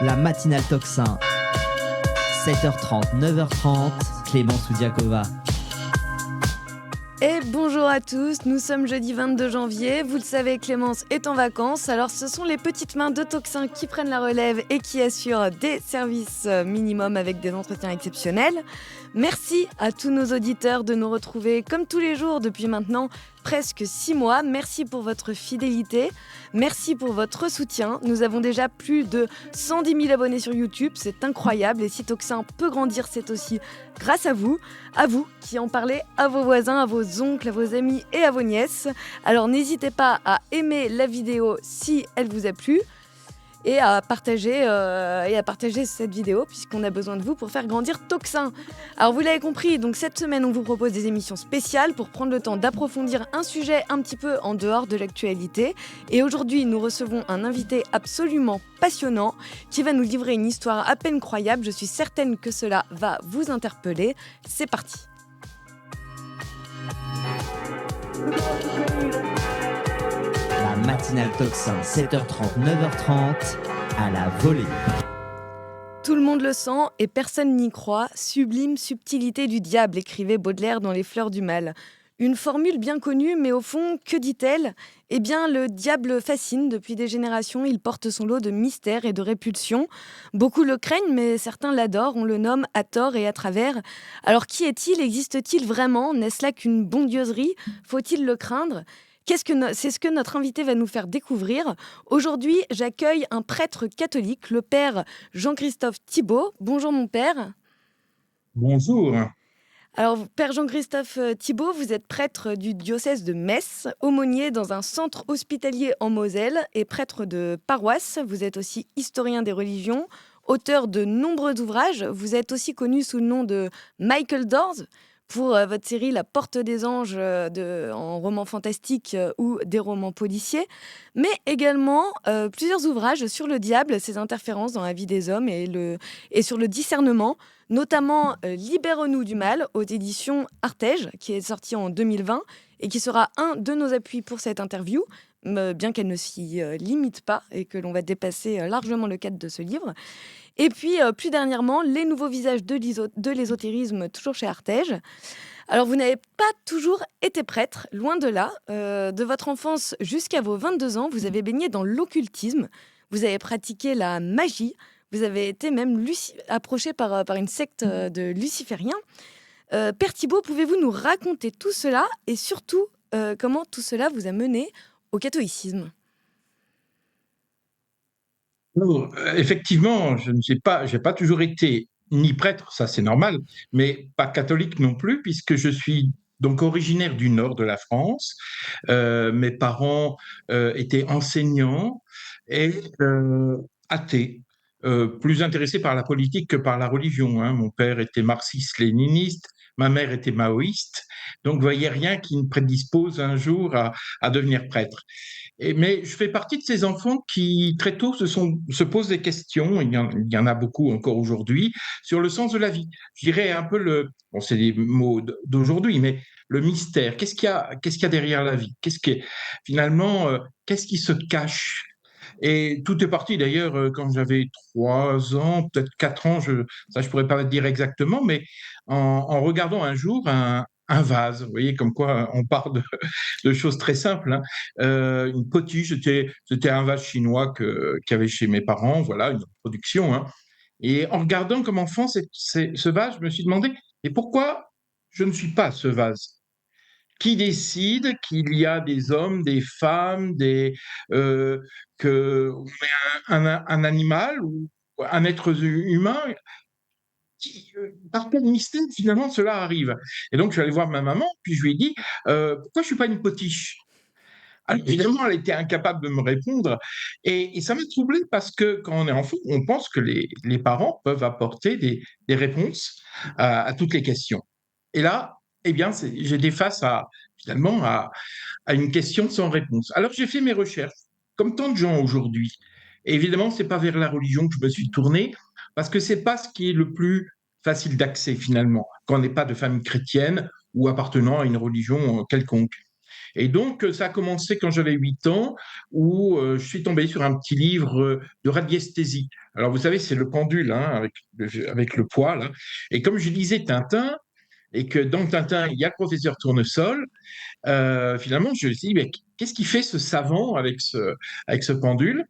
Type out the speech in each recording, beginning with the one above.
La matinale Toxin, 7h30, 9h30, Clémence Oudiakova. Et bonjour à tous, nous sommes jeudi 22 janvier, vous le savez, Clémence est en vacances, alors ce sont les petites mains de Toxin qui prennent la relève et qui assurent des services minimum avec des entretiens exceptionnels. Merci à tous nos auditeurs de nous retrouver comme tous les jours depuis maintenant presque 6 mois. Merci pour votre fidélité, merci pour votre soutien. Nous avons déjà plus de 110 000 abonnés sur YouTube, c'est incroyable. Et si Toxin peut grandir, c'est aussi grâce à vous qui en parlez à vos voisins, à vos oncles, à vos amis et à vos nièces. Alors n'hésitez pas à aimer la vidéo si elle vous a plu. Et à partager cette vidéo puisqu'on a besoin de vous pour faire grandir Toxin. Alors vous l'avez compris, donc cette semaine on vous propose des émissions spéciales pour prendre le temps d'approfondir un sujet un petit peu en dehors de l'actualité. Et aujourd'hui nous recevons un invité absolument passionnant qui va nous livrer une histoire à peine croyable. Je suis certaine que cela va vous interpeller. C'est parti. La matinale Toxin, 7h30, 9h30, à la volée. Tout le monde le sent et personne n'y croit. Sublime subtilité du diable, écrivait Baudelaire dans Les Fleurs du Mal. Une formule bien connue, mais au fond, que dit-elle ? Eh bien, le diable fascine depuis des générations. Il porte son lot de mystères et de répulsions. Beaucoup le craignent, mais certains l'adorent. On le nomme à tort et à travers. Alors, qui est-il ? Existe-t-il vraiment ? N'est-ce là qu'une bondieuserie ? Faut-il le craindre ? C'est ce que notre invité va nous faire découvrir. Aujourd'hui, j'accueille un prêtre catholique, le père Jean-Christophe Thibault. Bonjour mon père. Bonjour. Alors, père Jean-Christophe Thibault, vous êtes prêtre du diocèse de Metz, aumônier dans un centre hospitalier en Moselle et prêtre de paroisse. Vous êtes aussi historien des religions, auteur de nombreux ouvrages. Vous êtes aussi connu sous le nom de Michael Dors pour votre série La Porte des Anges en roman fantastique ou des romans policiers, mais également plusieurs ouvrages sur le diable, ses interférences dans la vie des hommes et sur le discernement, notamment Libère-nous du mal aux éditions Artege, qui est sorti en 2020 et qui sera un de nos appuis pour cette interview, bien qu'elle ne s'y limite pas et que l'on va dépasser largement le cadre de ce livre. Et puis, plus dernièrement, les nouveaux visages de l'ésotérisme, toujours chez Artege. Alors, vous n'avez pas toujours été prêtre, loin de là. De votre enfance jusqu'à vos 22 ans, vous avez baigné dans l'occultisme, vous avez pratiqué la magie, vous avez été même approché par une secte de lucifériens. Père Thibault, pouvez-vous nous raconter tout cela et surtout comment tout cela vous a mené au catholicisme ? Alors, effectivement, j'ai pas toujours été ni prêtre, ça c'est normal, mais pas catholique non plus, puisque je suis donc originaire du nord de la France. Mes parents étaient enseignants et athées, plus intéressés par la politique que par la religion, hein. Mon père était marxiste-léniniste, ma mère était maoïste, donc vous voyez rien qui me prédispose un jour à devenir prêtre. Mais je fais partie de ces enfants qui, très tôt, se posent des questions, il y en a beaucoup encore aujourd'hui, sur le sens de la vie. Je dirais un peu bon, c'est des mots d'aujourd'hui, mais le mystère. Qu'est-ce qu'il y a derrière la vie? Finalement, qu'est-ce qui se cache? Et tout est parti d'ailleurs quand j'avais 3 ans, peut-être 4 ans, ça je pourrais pas dire exactement, mais en regardant un jour un vase. Vous voyez comme quoi on part de choses très simples, hein. Une potiche, c'était un vase chinois qu'il y avait chez mes parents, voilà, une production, hein. Et en regardant comme enfant ce vase, je me suis demandé, et pourquoi je ne suis pas ce vase? Qui décide qu'il y a des hommes, des femmes, que on est un animal ou un être humain? Par quel mystère finalement cela arrive? Et donc je suis allé voir ma maman, puis je lui ai dit, pourquoi je suis pas une potiche? Alors évidemment, elle était incapable de me répondre et ça m'a troublé parce que quand on est enfant, on pense que les parents peuvent apporter des réponses à toutes les questions. Et là, eh bien, j'étais face finalement à une question sans réponse. Alors j'ai fait mes recherches, comme tant de gens aujourd'hui. Et évidemment, c'est pas vers la religion que je me suis tourné parce que c'est pas ce qui est le plus facile d'accès finalement quand on n'est pas de famille chrétienne ou appartenant à une religion quelconque. Et donc, ça a commencé quand j'avais 8 ans, où je suis tombé sur un petit livre de radiesthésie. Alors, vous savez, c'est le pendule, hein, avec le poids, là. Et comme je lisais Tintin, et que dans Tintin, il y a le professeur Tournesol, finalement, je me suis dit, mais qu'est-ce qu'il fait ce savant avec ce pendule?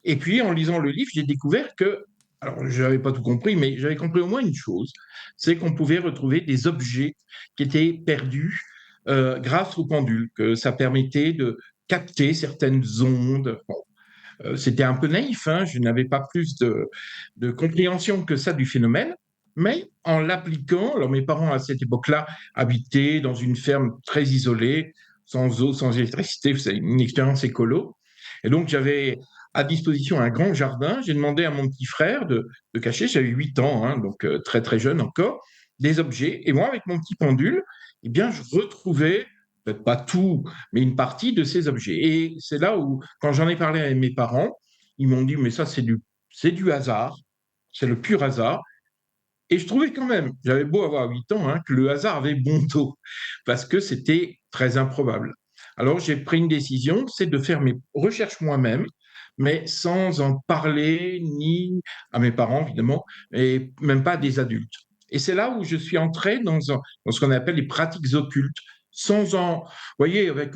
Et puis, en lisant le livre, j'ai découvert que, alors, je n'avais pas tout compris, mais j'avais compris au moins une chose, c'est qu'on pouvait retrouver des objets qui étaient perdus grâce au pendule, que ça permettait de capter certaines ondes. Bon, c'était un peu naïf, hein, je n'avais pas plus de compréhension que ça du phénomène, mais en l'appliquant, alors mes parents à cette époque-là habitaient dans une ferme très isolée, sans eau, sans électricité, c'est une expérience écolo, et donc j'avais à disposition un grand jardin. J'ai demandé à mon petit frère de cacher, j'avais 8 ans, hein, donc très très jeune encore, des objets, et moi avec mon petit pendule, eh bien je retrouvais peut-être pas tout, mais une partie de ces objets. Et c'est là où, quand j'en ai parlé à mes parents, ils m'ont dit, mais ça, c'est du hasard, c'est le pur hasard. Et je trouvais quand même, j'avais beau avoir 8 ans, hein, que le hasard avait bon dos, parce que c'était très improbable. Alors j'ai pris une décision, c'est de faire mes recherches moi-même, mais sans en parler ni à mes parents, évidemment, et même pas à des adultes. Et c'est là où je suis entré dans ce qu'on appelle les pratiques occultes, sans en, vous voyez, avec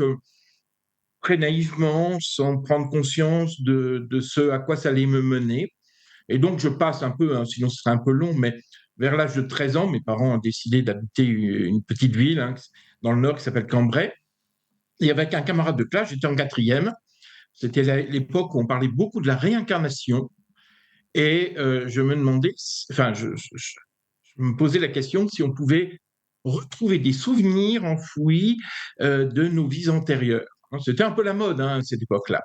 très naïvement, sans prendre conscience de ce à quoi ça allait me mener. Et donc, je passe un peu, hein, sinon ce serait un peu long, mais vers l'âge de 13 ans, mes parents ont décidé d'habiter une petite ville, hein, dans le nord qui s'appelle Cambrai. Et avec un camarade de classe, j'étais en quatrième. C'était l'époque où on parlait beaucoup de la réincarnation. Et je me demandais, enfin, je me posais la question si on pouvait retrouver des souvenirs enfouis de nos vies antérieures. C'était un peu la mode, hein, à cette époque-là.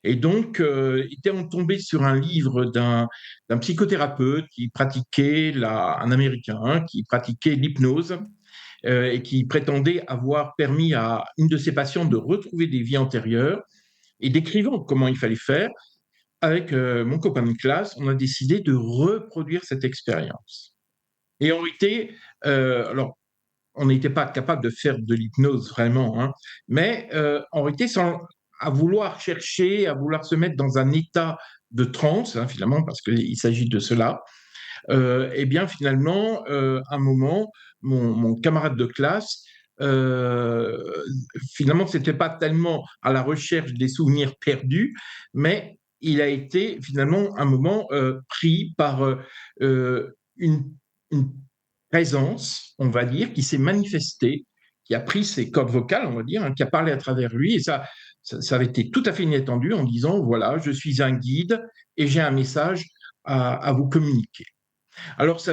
Et donc, était on tombé sur un livre d'un psychothérapeute qui pratiquait, un Américain, hein, qui pratiquait l'hypnose et qui prétendait avoir permis à une de ses patientes de retrouver des vies antérieures. Et décrivant comment il fallait faire, avec mon copain de classe, on a décidé de reproduire cette expérience. Et en réalité, alors, on n'était pas capable de faire de l'hypnose vraiment, hein, mais en réalité, à vouloir chercher, à vouloir se mettre dans un état de transe, hein, finalement, parce qu'il s'agit de cela, eh bien, finalement, à un moment, mon camarade de classe, euh, finalement, ce n'était pas tellement à la recherche des souvenirs perdus, mais il a été finalement un moment pris par une, une présence, on va dire, qui s'est manifestée, qui a pris ses cordes vocales, on va dire, hein, qui a parlé à travers lui, et ça avait été tout à fait inattendu en disant, voilà, je suis un guide et j'ai un message à vous communiquer. Alors,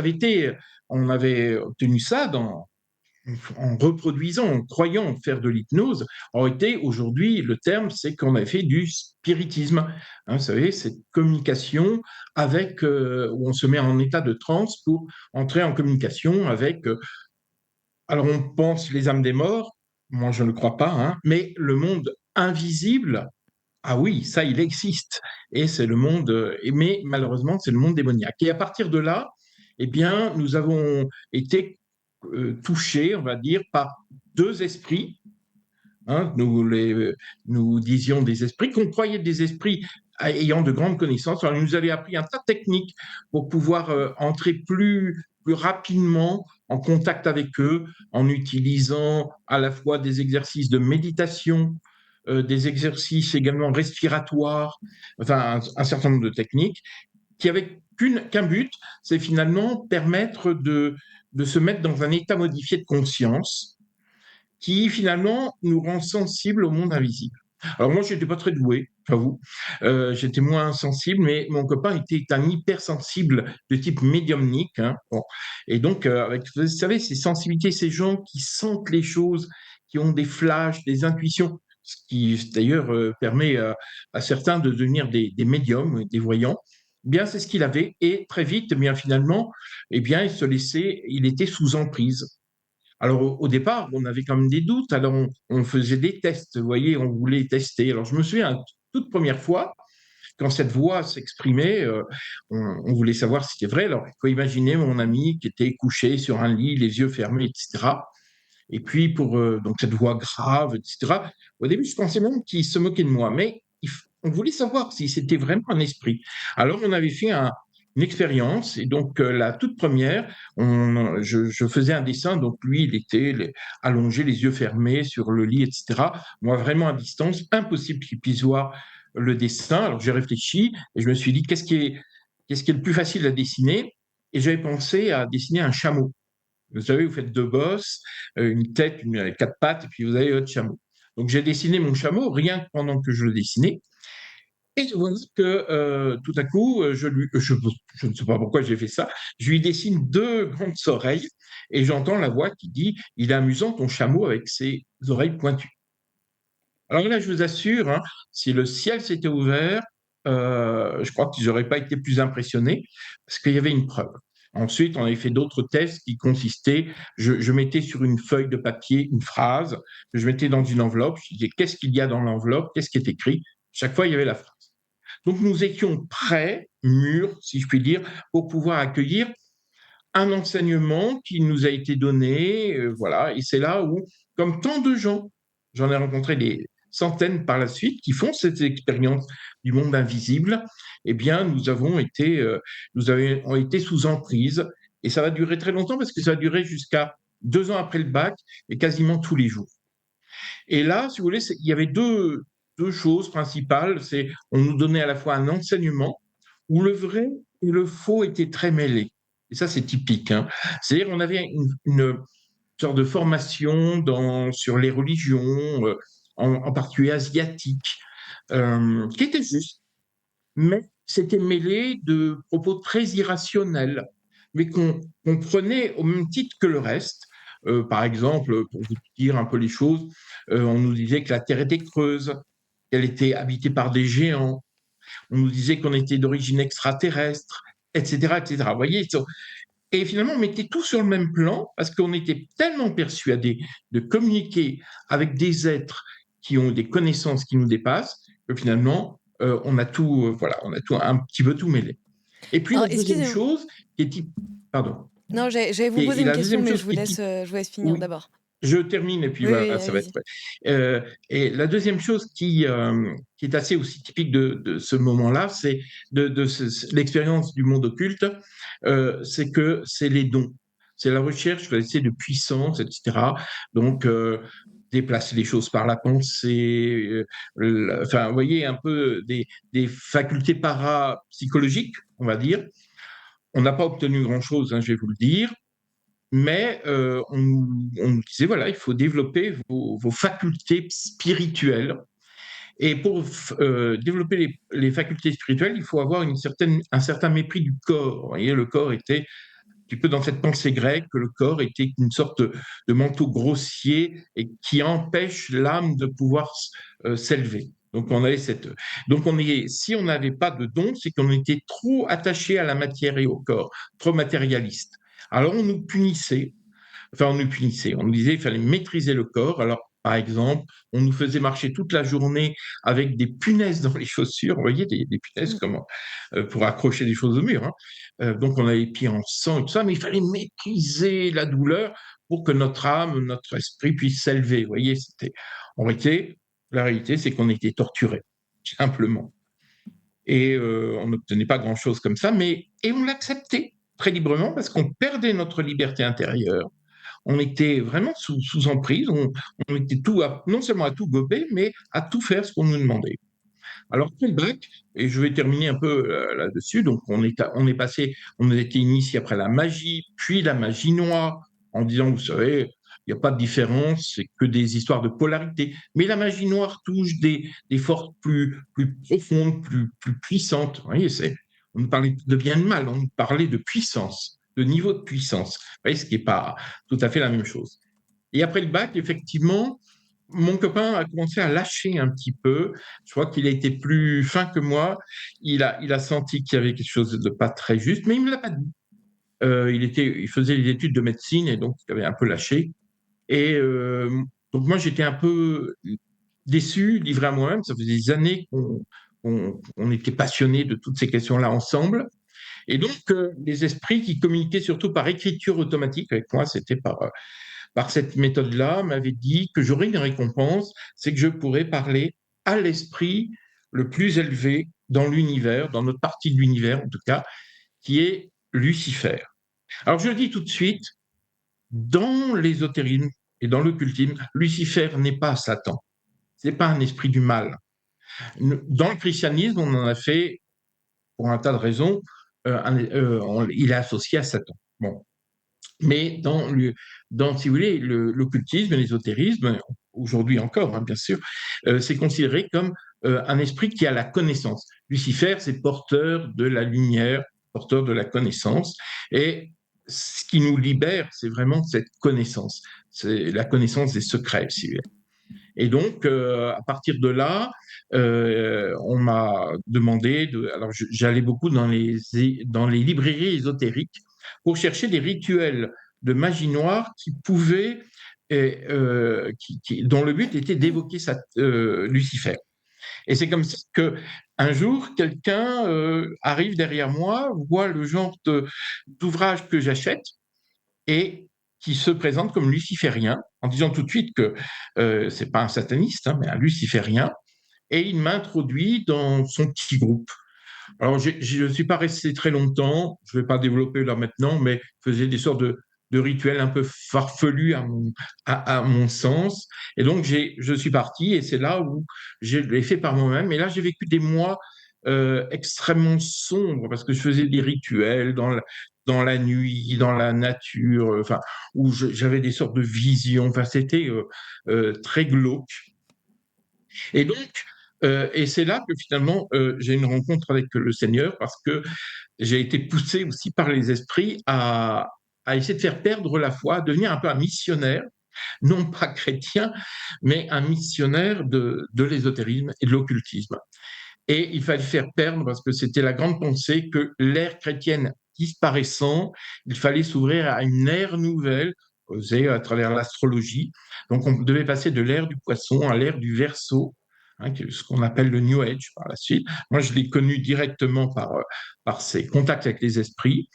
on avait obtenu ça en reproduisant, en croyant faire de l'hypnose. En réalité, aujourd'hui, le terme, c'est qu'on a fait du spiritisme. Hein, vous savez, cette communication où on se met en état de transe pour entrer en communication avec, alors on pense les âmes des morts, moi je ne le crois pas, hein, mais le monde invisible, ah oui, ça, il existe. Et c'est le monde, mais malheureusement, c'est le monde démoniaque. Et à partir de là, eh bien, nous avons été touchés, on va dire, par deux esprits. Hein, nous disions des esprits, qu'on croyait des esprits ayant de grandes connaissances. Alors, ils nous avaient appris un tas de techniques pour pouvoir entrer plus rapidement en contact avec eux, en utilisant à la fois des exercices de méditation, des exercices également respiratoires, enfin un certain nombre de techniques, qui avaient qu'un but, c'est finalement permettre de se mettre dans un état modifié de conscience qui finalement nous rend sensibles au monde invisible. Alors moi, je n'étais pas très doué, j'avoue. J'étais moins sensible, mais mon copain était un hypersensible de type médiumnique. Hein. Bon. Et donc, avec, vous savez, ces sensibilités, ces gens qui sentent les choses, qui ont des flashs, des intuitions, ce qui d'ailleurs permet à certains de devenir des médiums, des voyants. Eh bien, c'est ce qu'il avait. Et très vite, eh bien, finalement, eh bien, il était sous emprise. Alors, au départ, on avait quand même des doutes. Alors, on faisait des tests, vous voyez, on voulait tester. Alors, je me souviens, toute première fois, quand cette voix s'exprimait, on voulait savoir si c'était vrai. Alors, il faut imaginer mon ami qui était couché sur un lit, les yeux fermés, etc. Et puis, pour donc cette voix grave, etc. Au début, je pensais même qu'il se moquait de moi, mais on voulait savoir si c'était vraiment un esprit. Alors, on avait fait une expérience, et donc la toute première, je faisais un dessin, donc lui, il était allongé, les yeux fermés sur le lit, etc. Moi, vraiment à distance, impossible qu'il puisse voir le dessin. Alors, j'ai réfléchi et je me suis dit, qu'est-ce qui est le plus facile à dessiner? Et j'avais pensé à dessiner un chameau. Vous savez, vous faites deux bosses, une tête, quatre pattes, et puis vous avez votre chameau. Donc j'ai dessiné mon chameau, rien que pendant que je le dessinais. Et je vois que tout à coup, je ne sais pas pourquoi j'ai fait ça, je lui dessine deux grandes oreilles et j'entends la voix qui dit: Il est amusant ton chameau avec ses oreilles pointues. Alors là, je vous assure, hein, si le ciel s'était ouvert, je crois qu'ils n'auraient pas été plus impressionnés parce qu'il y avait une preuve. Ensuite, on avait fait d'autres tests qui consistaient, je mettais sur une feuille de papier une phrase, que je mettais dans une enveloppe, je disais qu'est-ce qu'il y a dans l'enveloppe, qu'est-ce qui est écrit. Chaque fois, il y avait la phrase. Donc, nous étions prêts, mûrs, si je puis dire, pour pouvoir accueillir un enseignement qui nous a été donné, voilà. Et c'est là où, comme tant de gens, j'en ai rencontré des centaines par la suite qui font cette expérience du monde invisible. Eh bien, nous avons été sous emprise, et ça va durer très longtemps parce que ça va durer jusqu'à 2 ans après le bac et quasiment tous les jours. Et là, si vous voulez, il y avait deux choses principales. C'est on nous donnait à la fois un enseignement où le vrai et le faux étaient très mêlés. Et ça, c'est typique, hein. C'est-à-dire on avait une sorte de formation sur les religions, en particulier asiatiques, qui était juste, mais c'était mêlé de propos très irrationnels, mais qu'on prenait au même titre que le reste. Par exemple, pour vous dire un peu les choses, on nous disait que la Terre était creuse, qu'elle était habitée par des géants, on nous disait qu'on était d'origine extraterrestre, etc., etc. Vous voyez, et finalement, on mettait tout sur le même plan parce qu'on était tellement persuadés de communiquer avec des êtres qui ont des connaissances qui nous dépassent que finalement, voilà, on a tout un petit peu tout mêlé. Et puis Alors, la deuxième excusez-moi. chose qui est pardon. Non, j'allais vous poser Et une la question, deuxième mais chose qui est je vous laisse finir oui, d'abord. je termine et puis Oui, oui, voilà, ça va être. allez-y. Et la deuxième chose qui est assez aussi typique de ce moment-là, c'est l'expérience du monde occulte, c'est que c'est les dons. C'est la recherche, je vais essayer de puissance, etc. Donc, déplacer les choses par la pensée, enfin, vous voyez, un peu des facultés parapsychologiques, on va dire. On n'a pas obtenu grand-chose, hein, je vais vous le dire, mais on nous disait, voilà, il faut développer vos facultés spirituelles. Et pour développer les facultés spirituelles, il faut avoir un certain mépris du corps. Vous voyez, le corps était un petit peu dans cette pensée grecque, que le corps était une sorte de manteau grossier et qui empêche l'âme de pouvoir s'élever. Donc si on n'avait pas de don, c'est qu'on était trop attaché à la matière et au corps, trop matérialiste. Alors on nous disait qu'il fallait maîtriser le corps. Alors, par exemple, on nous faisait marcher toute la journée avec des punaises dans les chaussures, vous voyez, des punaises Mm. pour accrocher des choses au mur, hein. Donc, on avait les pieds en sang et tout ça, mais il fallait maîtriser la douleur pour que notre âme, notre esprit puisse s'élever. Vous voyez, la réalité, c'est qu'on était torturés, simplement. Et on n'obtenait pas grand-chose comme ça, et on l'acceptait très librement parce qu'on perdait notre liberté intérieure. On était vraiment sous emprise, on était non seulement à tout gober, mais à tout faire ce qu'on nous demandait. Alors, après le bac, et je vais terminer un peu là-dessus, donc on a été initié après la magie, puis la magie noire, en disant, vous savez, il n'y a pas de différence, c'est que des histoires de polarité. Mais la magie noire touche des forces plus profondes, plus puissantes. Vous voyez, on nous parlait de bien et de mal, on nous parlait de puissance, de niveau de puissance. Vous voyez, ce qui n'est pas tout à fait la même chose. Et après le bac, effectivement, mon copain a commencé à lâcher un petit peu. Je crois qu'il a été plus fin que moi. Il a senti qu'il y avait quelque chose de pas très juste, mais il me l'a pas dit. Il faisait des études de médecine et donc il avait un peu lâché. Et donc moi, j'étais un peu déçu, livré à moi-même. Ça faisait des années qu'on était passionnés de toutes ces questions-là ensemble. Et donc, les esprits qui communiquaient surtout par écriture automatique avec moi, c'était par cette méthode-là, m'avait dit que j'aurais une récompense, c'est que je pourrais parler à l'esprit le plus élevé dans l'univers, dans notre partie de l'univers en tout cas, qui est Lucifer. Alors je le dis tout de suite, dans l'ésotérisme et dans l'occultisme, Lucifer n'est pas Satan, ce n'est pas un esprit du mal. Dans le christianisme, on en a fait, pour un tas de raisons, il est associé à Satan. Bon. Mais si vous voulez, l'occultisme et l'ésotérisme, aujourd'hui encore, hein, bien sûr, c'est considéré comme un esprit qui a la connaissance. Lucifer, c'est porteur de la lumière, porteur de la connaissance. Et ce qui nous libère, c'est vraiment cette connaissance. C'est la connaissance des secrets, si vous voulez. Et donc, à partir de là, on m'a demandé alors j'allais beaucoup dans les librairies ésotériques pour chercher des rituels de magie noire qui pouvaient, dont le but était d'évoquer Lucifer. Et c'est comme ça qu'un jour, quelqu'un arrive derrière moi, voit le genre d'ouvrage que j'achète et qui se présente comme luciférien, en disant tout de suite que c'est pas un sataniste, hein, mais un luciférien, et il m'introduit dans son petit groupe. Alors, je ne suis pas resté très longtemps, je ne vais pas développer là maintenant, mais je faisais des sortes de rituels un peu farfelus à mon sens. Et donc, je suis parti, et c'est là où je l'ai fait par moi-même. Et là, j'ai vécu des mois extrêmement sombres, parce que je faisais des rituels dans la nuit, dans la nature, enfin, où j'avais des sortes de visions. Enfin, c'était très glauque. Et donc, et c'est là que finalement, j'ai une rencontre avec le Seigneur, parce que j'ai été poussé aussi par les esprits à essayer de faire perdre la foi, à devenir un peu un missionnaire, non pas chrétien, mais un missionnaire de l'ésotérisme et de l'occultisme. Et il fallait faire perdre, parce que c'était la grande pensée, que l'ère chrétienne disparaissant, il fallait s'ouvrir à une ère nouvelle, à travers l'astrologie. Donc on devait passer de l'ère du poisson à l'ère du Verseau, hein, ce qu'on appelle le New Age par la suite. Moi, je l'ai connu directement par ces contacts avec les esprits.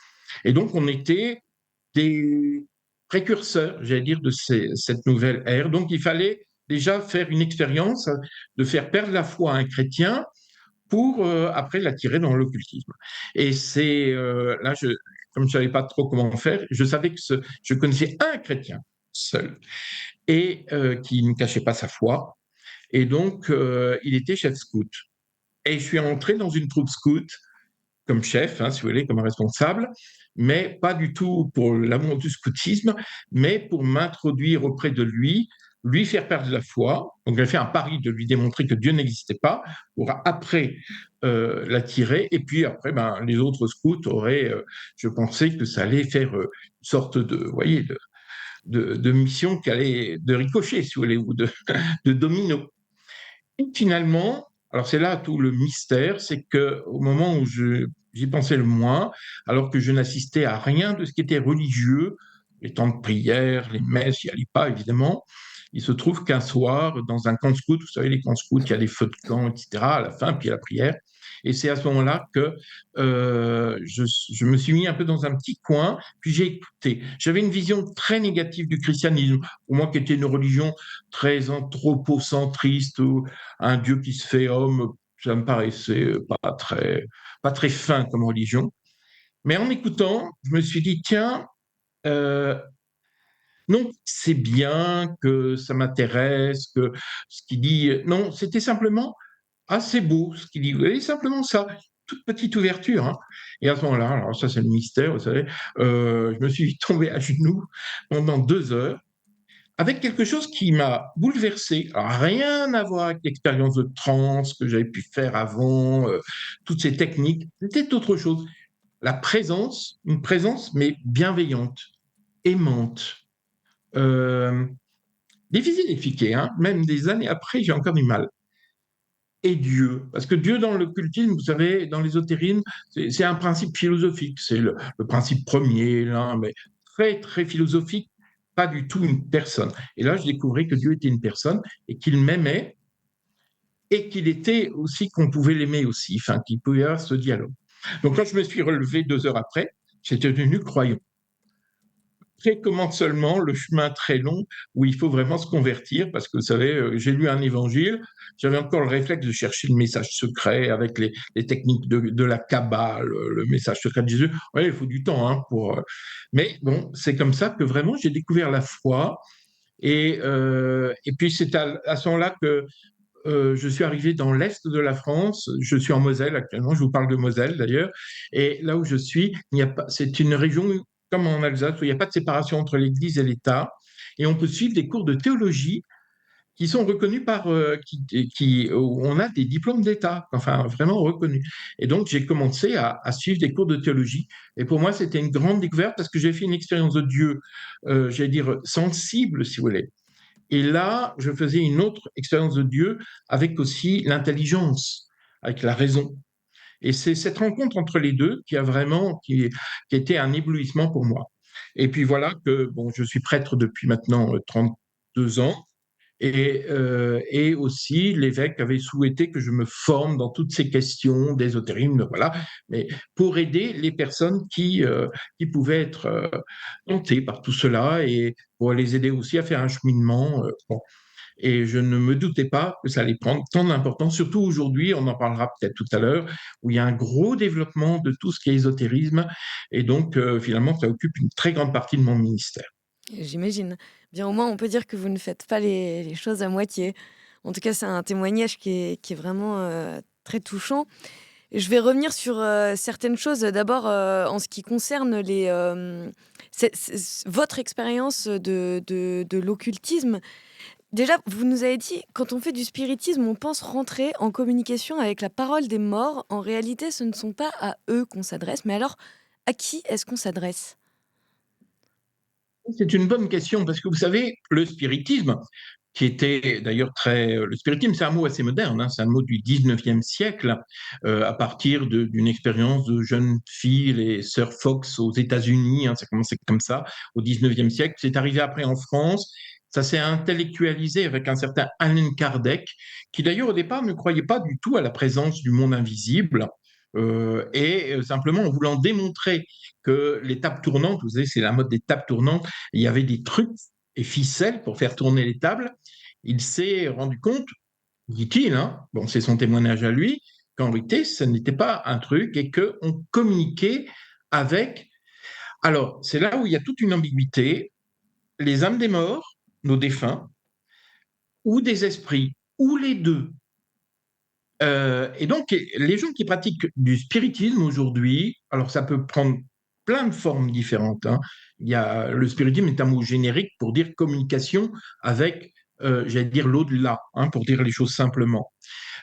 Et donc, on était des précurseurs, j'allais dire, de cette nouvelle ère. Donc, il fallait déjà faire une expérience de faire perdre la foi à un chrétien pour après l'attirer dans l'occultisme. Et c'est là, comme je ne savais pas trop comment faire, je savais que je connaissais un chrétien seul, et qui ne cachait pas sa foi. Et donc, il était chef scout. Et je suis entré dans une troupe scout comme chef, hein, si vous voulez, comme responsable, mais pas du tout pour l'amour du scoutisme, mais pour m'introduire auprès de lui faire perdre la foi. Donc, j'ai fait un pari de lui démontrer que Dieu n'existait pas, pour après l'attirer. Et puis après, les autres scouts auraient, je pensais que ça allait faire une sorte de, vous voyez, de mission qui allait de ricochet, si vous voulez, ou de domino. Et finalement, alors c'est là tout le mystère, c'est qu'au moment où j'y pensais le moins, alors que je n'assistais à rien de ce qui était religieux, les temps de prière, les messes, il n'y allait pas évidemment, il se trouve qu'un soir, dans un camp de scout, vous savez, les camps de scout, il y a des feux de camp, etc., à la fin, puis il y a la prière. Et c'est à ce moment-là que je me suis mis un peu dans un petit coin, puis j'ai écouté. J'avais une vision très négative du christianisme, pour moi qui était une religion très anthropocentriste, où un Dieu qui se fait homme, ça me paraissait pas très fin comme religion. Mais en écoutant, je me suis dit, tiens, non, c'est bien que ça m'intéresse, que ce qu'il dit. Non, c'était simplement assez beau ce qu'il dit. Et simplement ça, toute petite ouverture. Hein. Et à ce moment-là, alors ça c'est le mystère, vous savez, je me suis tombé à genoux pendant 2 heures avec quelque chose qui m'a bouleversé. Alors, rien à voir avec l'expérience de transe que j'avais pu faire avant, toutes ces techniques. C'était autre chose. La présence, une présence mais bienveillante, aimante. Euh, Difficile d'expliquer, hein. Même des années après, j'ai encore du mal. Et Dieu, parce que Dieu dans l'occultisme, vous savez, dans l'ésotérisme, c'est un principe philosophique, c'est le principe premier, là, mais très, très philosophique, pas du tout une personne. Et là, je découvrais que Dieu était une personne et qu'il m'aimait et qu'il était aussi, qu'on pouvait l'aimer aussi, enfin, qu'il pouvait y avoir ce dialogue. Donc, quand je me suis relevé 2 heures après, j'étais devenu croyant. précommande seulement le chemin très long où il faut vraiment se convertir, parce que vous savez, j'ai lu un évangile, j'avais encore le réflexe de chercher le message secret avec les techniques de la Kabbale, le message secret de Jésus. Oui, il faut du temps pour. Mais bon, c'est comme ça que vraiment j'ai découvert la foi. Et puis c'est à ce moment-là que je suis arrivé dans l'est de la France. Je suis en Moselle actuellement. Je vous parle de Moselle d'ailleurs. Et là où je suis, il n'y a pas. C'est une région comme en Alsace où il n'y a pas de séparation entre l'Église et l'État. Et on peut suivre des cours de théologie qui sont reconnus où on a des diplômes d'État, enfin vraiment reconnus. Et donc j'ai commencé à suivre des cours de théologie. Et pour moi, c'était une grande découverte parce que j'ai fait une expérience de Dieu, j'allais dire sensible, si vous voulez. Et là, je faisais une autre expérience de Dieu avec aussi l'intelligence, avec la raison. Et c'est cette rencontre entre les deux qui a été un éblouissement pour moi. Et puis voilà que bon, je suis prêtre depuis maintenant 32 ans. Et aussi, l'évêque avait souhaité que je me forme dans toutes ces questions d'ésotérisme, voilà, mais pour aider les personnes qui pouvaient être tentées par tout cela et pour les aider aussi à faire un cheminement. Bon. Et je ne me doutais pas que ça allait prendre tant d'importance, surtout aujourd'hui, on en parlera peut-être tout à l'heure, où il y a un gros développement de tout ce qui est ésotérisme. Et donc, finalement, ça occupe une très grande partie de mon ministère. J'imagine. Bien, au moins, on peut dire que vous ne faites pas les choses à moitié. En tout cas, c'est un témoignage qui est vraiment très touchant. Et je vais revenir sur certaines choses. D'abord, en ce qui concerne votre expérience de l'occultisme. Déjà, vous nous avez dit, quand on fait du spiritisme, on pense rentrer en communication avec la parole des morts. En réalité, ce ne sont pas à eux qu'on s'adresse. Mais alors, à qui est-ce qu'on s'adresse? C'est une bonne question parce que vous savez, le spiritisme, qui était d'ailleurs très. Le spiritisme, c'est un mot assez moderne, c'est un mot du 19e siècle, à partir d'une expérience de jeunes filles, les sœurs Fox aux États-Unis, ça a commencé comme ça au 19e siècle. C'est arrivé après en France. Ça s'est intellectualisé avec un certain Allan Kardec, qui d'ailleurs au départ ne croyait pas du tout à la présence du monde invisible. Simplement en voulant démontrer que les tables tournantes, vous savez, c'est la mode des tables tournantes, il y avait des trucs et ficelles pour faire tourner les tables. Il s'est rendu compte, dit-il, bon, c'est son témoignage à lui, qu'en réalité, ce n'était pas un truc et qu'on communiquait avec. Alors, c'est là où il y a toute une ambiguïté. Les âmes des morts, nos défunts, ou des esprits, ou les deux. Et donc, les gens qui pratiquent du spiritisme aujourd'hui, alors ça peut prendre plein de formes différentes. Le spiritisme est un mot générique pour dire communication avec, j'allais dire, l'au-delà, pour dire les choses simplement.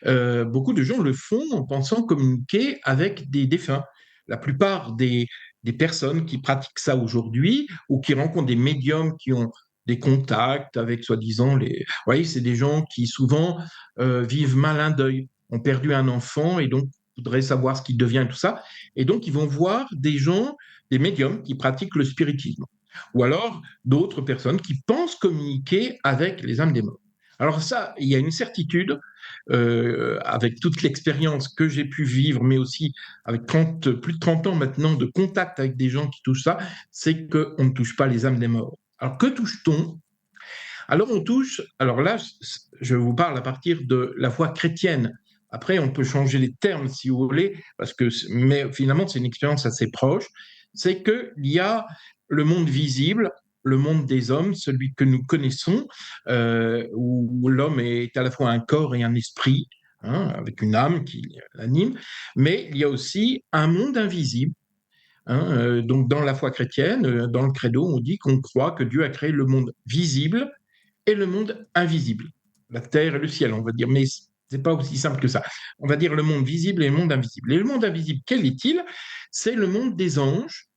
Beaucoup de gens le font en pensant communiquer avec des défunts. La plupart des personnes qui pratiquent ça aujourd'hui ou qui rencontrent des médiums qui ont des contacts avec soi-disant les. Vous voyez, c'est des gens qui souvent vivent mal un deuil, ont perdu un enfant et donc voudraient savoir ce qu'il devient et tout ça. Et donc, ils vont voir des gens, des médiums qui pratiquent le spiritisme. Ou alors d'autres personnes qui pensent communiquer avec les âmes des morts. Alors ça, il y a une certitude, avec toute l'expérience que j'ai pu vivre, mais aussi avec plus de 30 ans maintenant de contact avec des gens qui touchent ça, c'est qu'on ne touche pas les âmes des morts. Alors que touche-t-on? Alors on touche, alors là, je vous parle à partir de la foi chrétienne. Après, on peut changer les termes si vous voulez, mais finalement, c'est une expérience assez proche. C'est qu'il y a le monde visible, le monde des hommes, celui que nous connaissons, où l'homme est à la fois un corps et un esprit, avec une âme qui l'anime, mais il y a aussi un monde invisible. Donc, dans la foi chrétienne, dans le credo, on dit qu'on croit que Dieu a créé le monde visible et le monde invisible, la terre et le ciel, on va dire, mais c'est pas aussi simple que ça. On va dire le monde visible et le monde invisible. Et le monde invisible, quel est-il? C'est le monde des anges,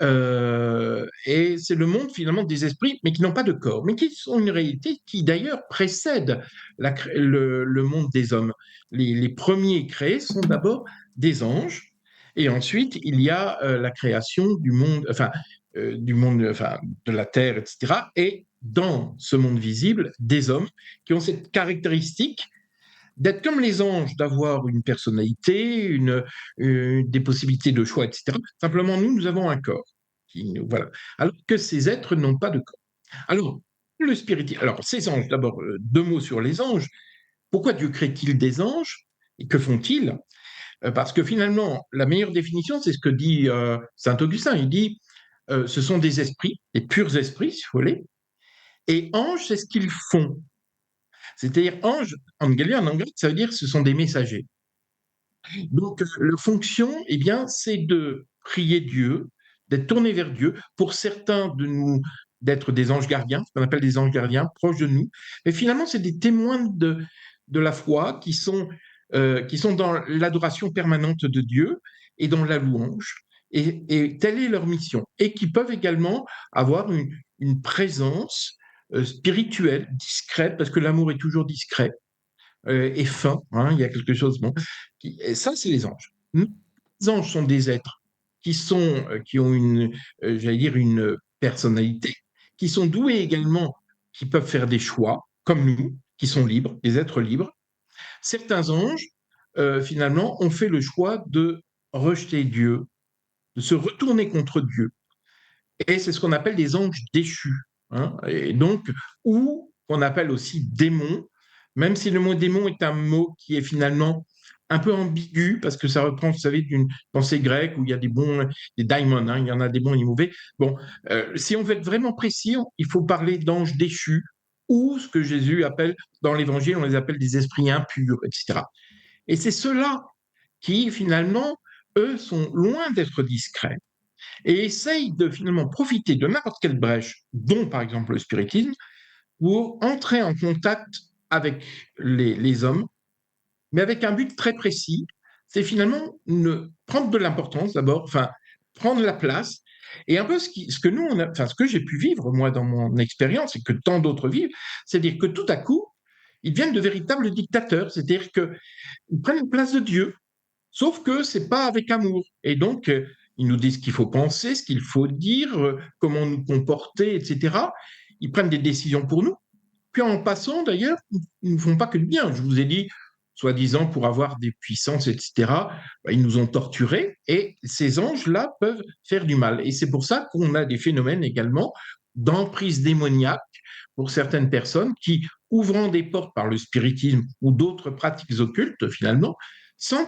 et c'est le monde finalement des esprits, mais qui n'ont pas de corps, mais qui sont une réalité qui d'ailleurs précède le monde des hommes. Les premiers créés sont d'abord des anges, et ensuite il y a la création du monde, enfin, de la terre, etc. Et dans ce monde visible, des hommes qui ont cette caractéristique d'être comme les anges, d'avoir une personnalité, des possibilités de choix, etc. Simplement, nous avons un corps. Voilà. Alors que ces êtres n'ont pas de corps. Alors, le spiritisme. Alors, ces anges, d'abord, deux mots sur les anges. Pourquoi Dieu crée-t-il des anges et que font-ils? Parce que finalement, la meilleure définition, c'est ce que dit saint Augustin. Il dit ce sont des esprits, des purs esprits, si vous voulez, et anges, c'est ce qu'ils font. C'est-à-dire, ange, en grec, ça veut dire ce sont des messagers. Donc, leur fonction, eh bien, c'est de prier Dieu, d'être tourné vers Dieu. Pour certains de nous, d'être des anges gardiens, ce qu'on appelle des anges gardiens, proches de nous. Mais finalement, c'est des témoins de la foi qui sont dans l'adoration permanente de Dieu et dans la louange. Et telle est leur mission. Et qui peuvent également avoir une présence spirituelle, discrète, parce que l'amour est toujours discret et fin. Hein, il y a quelque chose. Bon, et ça, c'est les anges. Les anges sont des êtres qui ont j'allais dire, une personnalité, qui sont doués également, qui peuvent faire des choix, comme nous, qui sont libres, des êtres libres. Certains anges, finalement, ont fait le choix de rejeter Dieu, de se retourner contre Dieu. Et c'est ce qu'on appelle des anges déchus. Hein, et donc, ou qu'on appelle aussi démons, même si le mot démon est un mot qui est finalement un peu ambigu, parce que ça reprend, vous savez, d'une pensée grecque où il y a des bons, des daimons, hein, il y en a des bons et des mauvais. Bon, si on veut être vraiment précis, il faut parler d'anges déchus, ou ce que Jésus appelle, dans l'Évangile, on les appelle des esprits impurs, etc. Et c'est ceux-là qui, finalement, eux, sont loin d'être discrets et essayent de finalement profiter de n'importe quelle brèche, dont par exemple le spiritisme, pour entrer en contact avec les hommes, mais avec un but très précis, c'est finalement prendre de l'importance d'abord, enfin prendre la place, et un peu ce que nous, enfin ce que j'ai pu vivre moi dans mon expérience et que tant d'autres vivent, c'est-à-dire que tout à coup, ils deviennent de véritables dictateurs, c'est-à-dire qu'ils prennent la place de Dieu, sauf que c'est pas avec amour, et donc ils nous disent ce qu'il faut penser, ce qu'il faut dire, comment nous comporter, etc. Ils prennent des décisions pour nous. Puis en passant, d'ailleurs, ils ne font pas que de bien. Je vous ai dit, soi-disant pour avoir des puissances, etc., ils nous ont torturés et ces anges-là peuvent faire du mal. Et c'est pour ça qu'on a des phénomènes également d'emprise démoniaque pour certaines personnes qui, ouvrant des portes par le spiritisme ou d'autres pratiques occultes, finalement, sans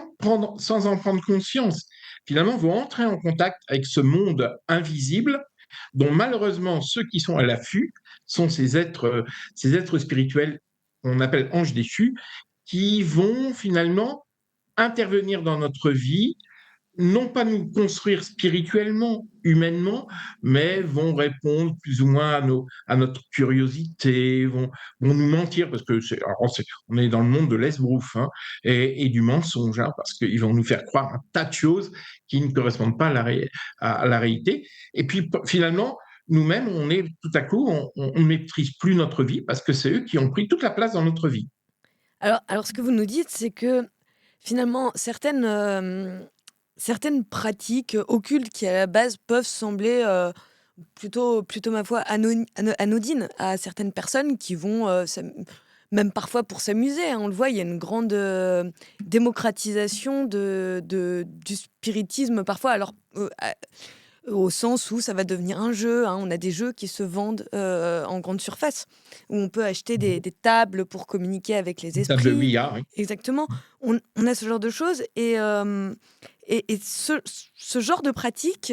en prendre conscience, finalement, vont entrer en contact avec ce monde invisible dont malheureusement ceux qui sont à l'affût sont ces êtres spirituels qu'on appelle anges déchus, qui vont finalement intervenir dans notre vie, non pas nous construire spirituellement, humainement, mais vont répondre plus ou moins à notre curiosité, vont nous mentir, parce que on est dans le monde de l'esbrouf hein, et du mensonge, hein, parce qu'ils vont nous faire croire un tas de choses qui ne correspondent pas à la réalité. Et puis finalement, nous-mêmes, tout à coup, on ne maîtrise plus notre vie parce que c'est eux qui ont pris toute la place dans notre vie. Alors ce que vous nous dites, c'est que finalement, certaines pratiques occultes qui, à la base, peuvent sembler plutôt ma foi, anodines à certaines personnes qui vont, même parfois pour s'amuser, hein, on le voit, il y a une grande démocratisation du spiritisme parfois. Alors, au sens où ça va devenir un jeu, hein. On a des jeux qui se vendent en grande surface, où on peut acheter des tables pour communiquer avec les Table de esprits. billard, oui. Exactement. On a ce genre de choses. Et ce genre de pratique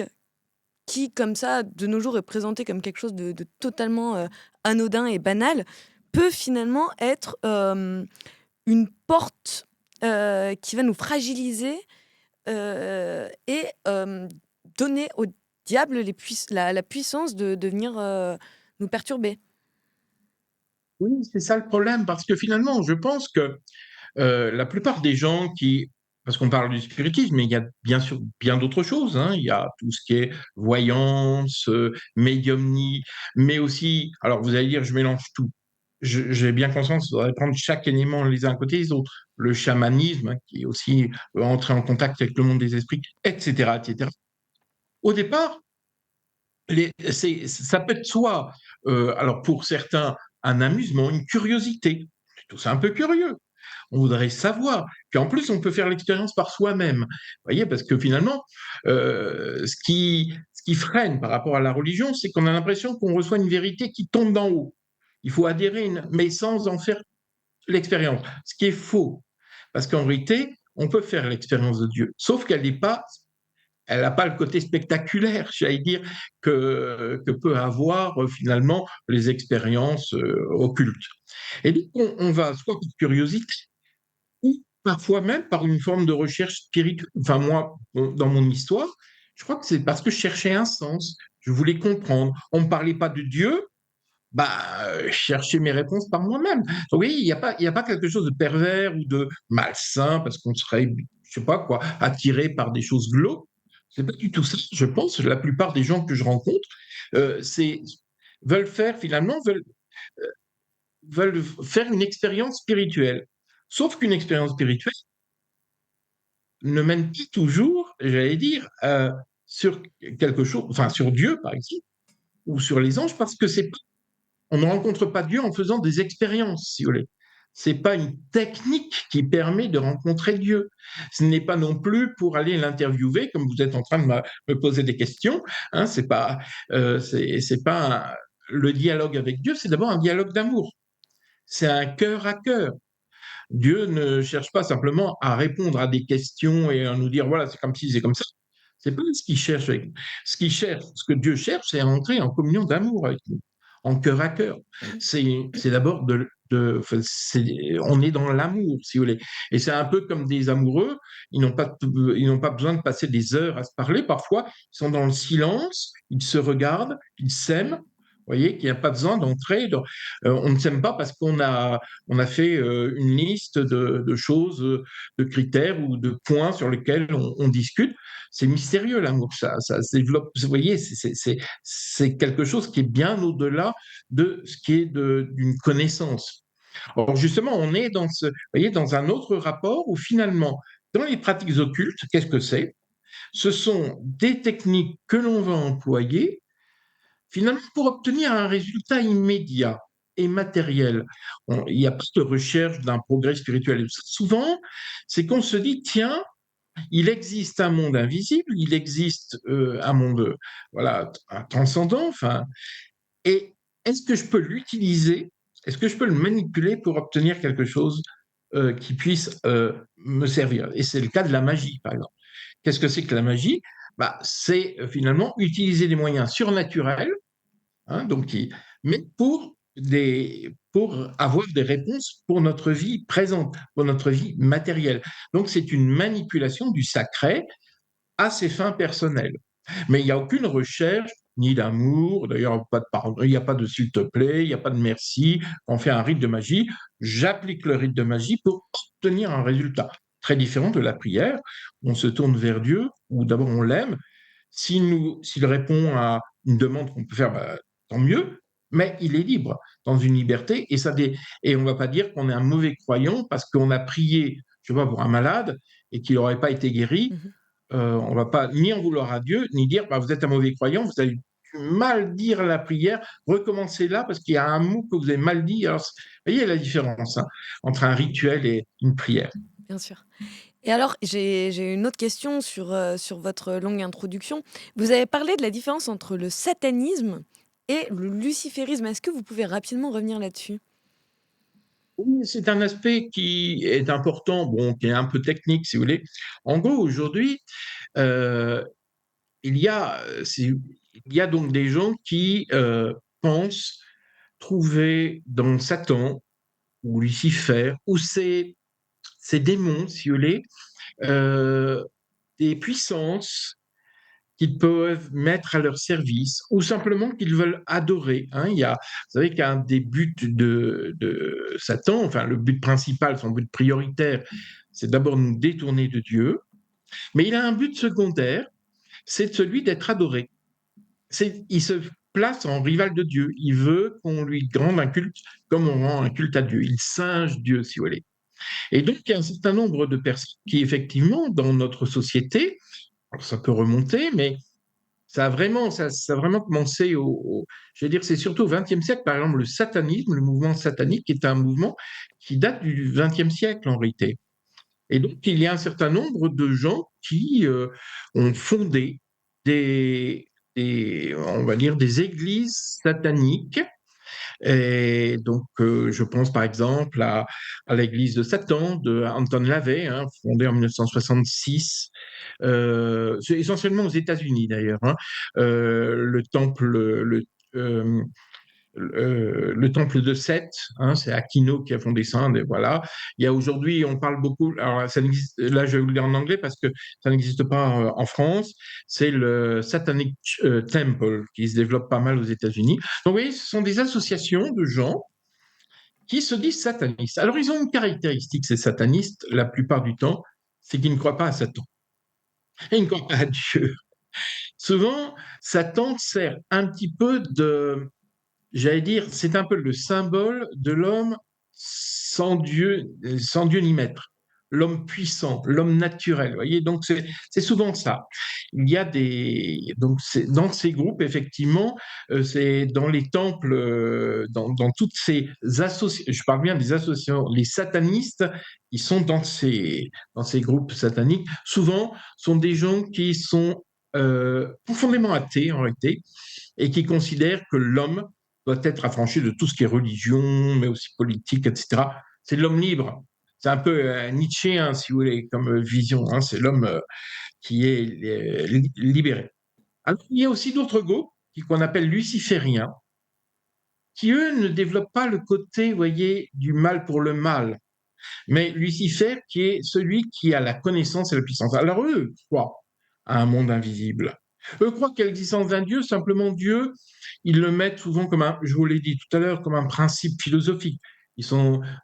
qui, comme ça, de nos jours, est présenté comme quelque chose de totalement anodin et banal, peut finalement être une porte qui va nous fragiliser et donner au diable la puissance de venir nous perturber. Oui, c'est ça le problème, parce que finalement, je pense que la plupart des gens parce qu'on parle du spiritisme, mais il y a bien sûr bien d'autres choses, hein. Il y a tout ce qui est voyance, médiumnie, mais aussi, alors vous allez dire, je mélange tout. J'ai bien conscience, il faudrait prendre chaque élément les uns à côté des autres. Le chamanisme, hein, qui est aussi entrer en contact avec le monde des esprits, etc., etc. Au départ, ça peut être soit, alors pour certains, un amusement, une curiosité. C'est un peu curieux. on voudrait savoir. Puis en plus, on peut faire l'expérience par soi-même. Vous voyez, parce que finalement, ce qui freine par rapport à la religion, c'est qu'on a l'impression qu'on reçoit une vérité qui tombe d'en haut. Il faut adhérer, mais sans en faire l'expérience. Ce qui est faux. Parce qu'en réalité, on peut faire l'expérience de Dieu, sauf qu'elle n'est pas elle n'a pas le côté spectaculaire, j'allais dire, que peut avoir finalement les expériences occultes. Et donc, on va soit par curiosité, ou parfois même par une forme de recherche spirituelle. Enfin, moi, dans mon histoire, je crois que c'est parce que je cherchais un sens, je voulais comprendre. On ne me parlait pas de Dieu, je cherchais mes réponses par moi-même. Donc, oui, il y a pas quelque chose de pervers ou de malsain parce qu'on serait, je sais pas quoi, attiré par des choses glauques. C'est pas du tout ça, je pense. La plupart des gens que je rencontre, c'est veulent faire finalement veulent faire une expérience spirituelle. Sauf qu'une expérience spirituelle ne mène pas toujours, j'allais dire, sur quelque chose, enfin sur Dieu par exemple, ou sur les anges, parce que c'est on ne rencontre pas Dieu en faisant des expériences, si vous voulez. C'est pas une technique qui permet de rencontrer Dieu. Ce n'est pas non plus pour aller l'interviewer, comme vous êtes en train de me poser des questions. Hein, c'est pas le dialogue avec Dieu, c'est d'abord un dialogue d'amour. C'est un cœur à cœur. Dieu ne cherche pas simplement à répondre à des questions et à nous dire voilà, c'est comme ci, c'est comme ça. C'est pas ce qu'il cherche. Ce qu'il cherche, ce que Dieu cherche, c'est à entrer en communion d'amour avec nous, en cœur à cœur. C'est d'abord on est dans l'amour, si vous voulez. Et c'est un peu comme des amoureux. Ils n'ont pas besoin de passer des heures à se parler. Parfois, ils sont dans le silence, ils se regardent, ils s'aiment. Vous voyez qu'il n'y a pas besoin d'entrer. On ne s'aime pas parce on a fait une liste de choses, de critères ou de points sur lesquels on discute. C'est mystérieux l'amour, ça se développe. Vous voyez, c'est quelque chose qui est bien au-delà de ce qui est d'une connaissance. Or justement, on est vous voyez, dans un autre rapport où finalement, dans les pratiques occultes, qu'est-ce que c'est? Ce sont des techniques que l'on va employer finalement pour obtenir un résultat immédiat et matériel. Il n'y a pas de recherche d'un progrès spirituel. Souvent, c'est qu'on se dit, tiens, il existe un monde invisible, il existe un monde voilà, un transcendant, enfin, et est-ce que je peux l'utiliser, est-ce que je peux le manipuler pour obtenir quelque chose qui puisse me servir? Et c'est le cas de la magie, par exemple. Qu'est-ce que c'est que la magie? C'est finalement utiliser des moyens surnaturels, hein, mais pour avoir des réponses pour notre vie présente, pour notre vie matérielle. Donc c'est une manipulation du sacré à ses fins personnelles. Mais il n'y a aucune recherche ni d'amour, d'ailleurs pas de pardon, il n'y a pas de s'il te plaît, il n'y a pas de merci. On fait un rite de magie, j'applique le rite de magie pour obtenir un résultat très différent de la prière. On se tourne vers Dieu, ou d'abord on l'aime. S'il répond à une demande qu'on peut faire, tant mieux, mais il est libre, dans une liberté, et on ne va pas dire qu'on est un mauvais croyant parce qu'on a prié, je sais pas, pour un malade et qu'il n'aurait pas été guéri. Mhm. On ne va pas ni en vouloir à Dieu, ni dire vous êtes un mauvais croyant, vous avez mal dire la prière, recommencez là parce qu'il y a un mot que vous avez mal dit. Alors, vous voyez la différence entre un rituel et une prière. Bien sûr. Et alors, j'ai une autre question sur votre longue introduction. Vous avez parlé de la différence entre le satanisme et le luciférisme. Est-ce que vous pouvez rapidement revenir là-dessus? Oui, c'est un aspect qui est important, bon, qui est un peu technique, si vous voulez. En gros, aujourd'hui, euh, il y a, il y a donc des gens qui pensent trouver dans Satan ou Lucifer ou ces démons, si vous voulez, euh, des puissances qu'ils peuvent mettre à leur service ou simplement qu'ils veulent adorer. Hein. Vous savez qu'un des buts de Satan, enfin le but principal, son but prioritaire, c'est d'abord nous détourner de Dieu, mais il a un but secondaire, c'est celui d'être adoré. Il se place en rival de Dieu. Il veut qu'on lui rende un culte comme on rend un culte à Dieu. Il singe Dieu, si vous voulez. Et donc, il y a un certain nombre de personnes qui, effectivement, dans notre société, alors ça peut remonter, mais ça a vraiment commencé je vais dire, c'est surtout au XXe siècle. Par exemple, le satanisme, le mouvement satanique, est un mouvement qui date du XXe siècle en réalité. Et donc, il y a un certain nombre de gens qui ont fondé des, on va dire, des églises sataniques. Et donc, je pense par exemple à l'église de Satan de Anton LaVey, hein, fondée en 1966. C'est essentiellement aux États-Unis d'ailleurs, hein. Le temple, euh, le temple de Seth, hein, c'est Aquino qui a fondé ça, et voilà. Il y a aujourd'hui, on parle beaucoup, alors ça n'existe, là je vais vous le dire en anglais parce que ça n'existe pas en France, c'est le Satanic Temple qui se développe pas mal aux États-Unis. Donc vous voyez, ce sont des associations de gens qui se disent satanistes. Alors ils ont une caractéristique, ces satanistes, la plupart du temps, c'est qu'ils ne croient pas à Satan. Et ils ne croient pas à Dieu. Souvent, Satan sert un petit peu de, j'allais dire, c'est un peu le symbole de l'homme sans Dieu ni maître, l'homme puissant, l'homme naturel. Vous voyez, donc c'est souvent ça. Il y a donc dans ces groupes effectivement, c'est dans les temples, dans toutes ces associations. Je parle bien des associations, les satanistes. Ils sont dans ces groupes sataniques. Souvent, sont des gens qui sont profondément athées en réalité et qui considèrent que l'homme doit être affranchi de tout ce qui est religion, mais aussi politique, etc. C'est l'homme libre. C'est un peu nietzschéen, si vous voulez, comme vision, hein. C'est l'homme qui est libéré. Alors, il y a aussi d'autres groupes qu'on appelle lucifériens, qui, eux, ne développent pas le côté, vous voyez, du mal pour le mal, mais Lucifer, qui est celui qui a la connaissance et la puissance. Alors, eux croient à un monde invisible. Eux croient qu'il y a l'existence d'un Dieu, simplement Dieu, ils le mettent souvent comme je vous l'ai dit tout à l'heure, comme un principe philosophique.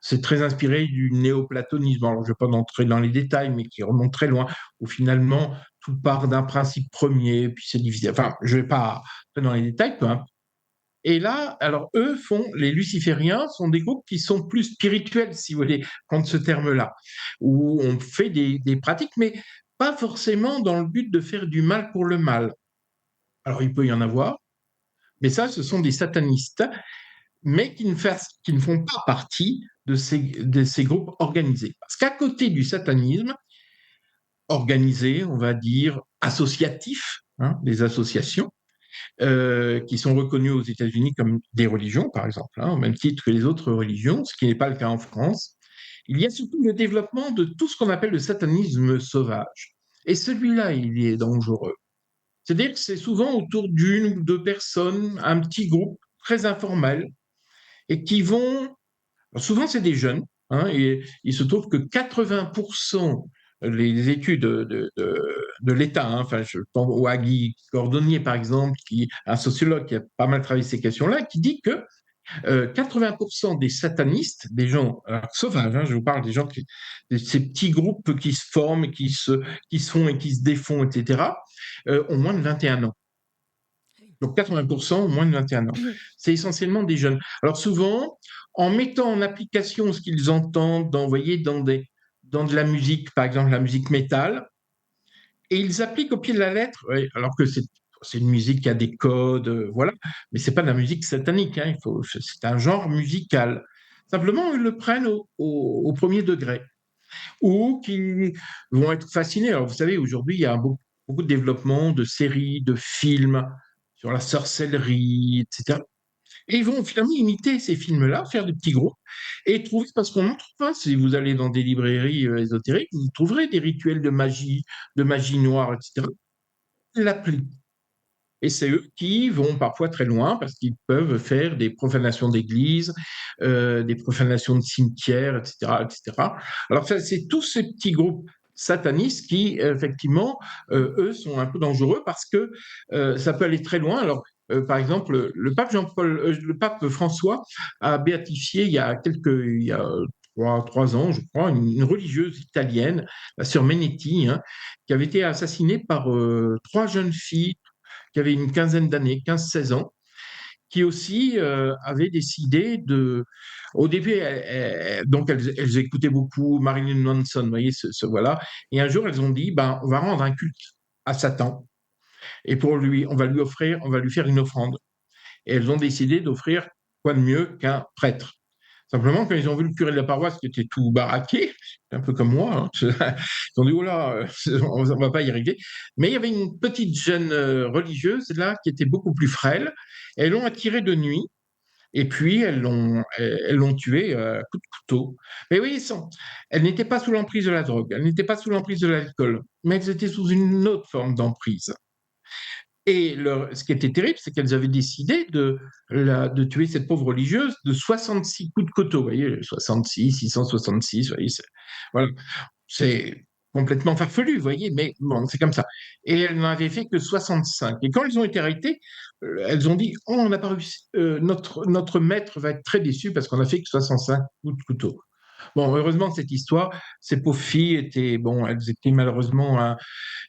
C'est très inspiré du néoplatonisme. Alors, je ne vais pas entrer dans les détails, mais qui remonte très loin, où finalement, tout part d'un principe premier, puis c'est divisé. Enfin, je ne vais pas entrer dans les détails, peu importe. Et là, alors eux les lucifériens sont des groupes qui sont plus spirituels, si vous voulez, prendre ce terme-là, où on fait des pratiques, mais pas forcément dans le but de faire du mal pour le mal. Alors il peut y en avoir, mais ça, ce sont des satanistes, mais qui ne font pas partie de ces groupes organisés. Parce qu'à côté du satanisme, organisé, on va dire, associatif, hein, des associations, qui sont reconnues aux États-Unis comme des religions, par exemple, hein, au même titre que les autres religions, ce qui n'est pas le cas en France. Il y a surtout le développement de tout ce qu'on appelle le satanisme sauvage. Et celui-là, il est dangereux. C'est-à-dire que c'est souvent autour d'une ou deux personnes, un petit groupe très informel, et qui vont... Souvent, c'est des jeunes, hein, et il se trouve que 80% les études de l'État, hein, enfin, je pense au Guy Cordonnier, par exemple, un sociologue qui a pas mal travaillé ces questions-là, qui dit que 80% des satanistes, des gens sauvages, hein, je vous parle des gens ces petits groupes qui se forment, qui se font et qui se défont, etc., ont moins de 21 ans. Donc 80% ont moins de 21 ans. C'est essentiellement des jeunes. Alors souvent, en mettant en application ce qu'ils entendent d'envoyer dans de la musique, par exemple la musique métal, et ils appliquent au pied de la lettre, alors que c'est une musique qui a des codes, voilà, mais c'est pas de la musique satanique, hein, c'est un genre musical. Simplement, ils le prennent au premier degré, ou qui vont être fascinés. Alors vous savez, aujourd'hui, il y a beaucoup de développement de séries, de films sur la sorcellerie, etc. Et ils vont finalement imiter ces films-là, faire des petits groupes, et trouver, parce qu'on en trouve pas, si vous allez dans des librairies ésotériques, vous trouverez des rituels de magie noire, etc. Ils l'appliquent. Et c'est eux qui vont parfois très loin parce qu'ils peuvent faire des profanations d'églises, des profanations de cimetières, etc., etc. Alors ça, c'est tous ces petits groupes satanistes qui, effectivement, eux, sont un peu dangereux parce que ça peut aller très loin. Alors, par exemple, le pape François a béatifié il y a trois ans, je crois, une religieuse italienne, la sœur Menetti, hein, qui avait été assassinée par trois jeunes filles qui avait une quinzaine d'années, 15-16 ans, qui aussi avaient décidé de... Au début, donc elles écoutaient beaucoup Marilyn Manson, vous voyez, voilà. Et un jour, elles ont dit, ben, on va rendre un culte à Satan. Et on va lui faire une offrande. Et elles ont décidé d'offrir quoi de mieux qu'un prêtre. Simplement, quand ils ont vu le curé de la paroisse qui était tout baraqué, un peu comme moi, hein, ils ont dit, oh là, on ne va pas y arriver. Mais il y avait une petite jeune religieuse là qui était beaucoup plus frêle. Elles l'ont attirée de nuit et puis elles l'ont tuée à coups de couteau. Mais oui, elles n'étaient pas sous l'emprise de la drogue, elles n'étaient pas sous l'emprise de l'alcool, mais elles étaient sous une autre forme d'emprise. Et ce qui était terrible, c'est qu'elles avaient décidé de tuer cette pauvre religieuse de 66 coups de couteau. Vous voyez, 66, 666, vous voyez, voilà. C'est complètement farfelu, vous voyez, mais bon, c'est comme ça. Et elles n'en avaient fait que 65. Et quand elles ont été arrêtées, elles ont dit, oh, on n'a pas réussi, notre maître va être très déçu parce qu'on a fait que 65 coups de couteau. Bon, heureusement, cette histoire, ces pauvres filles elles étaient malheureusement, hein,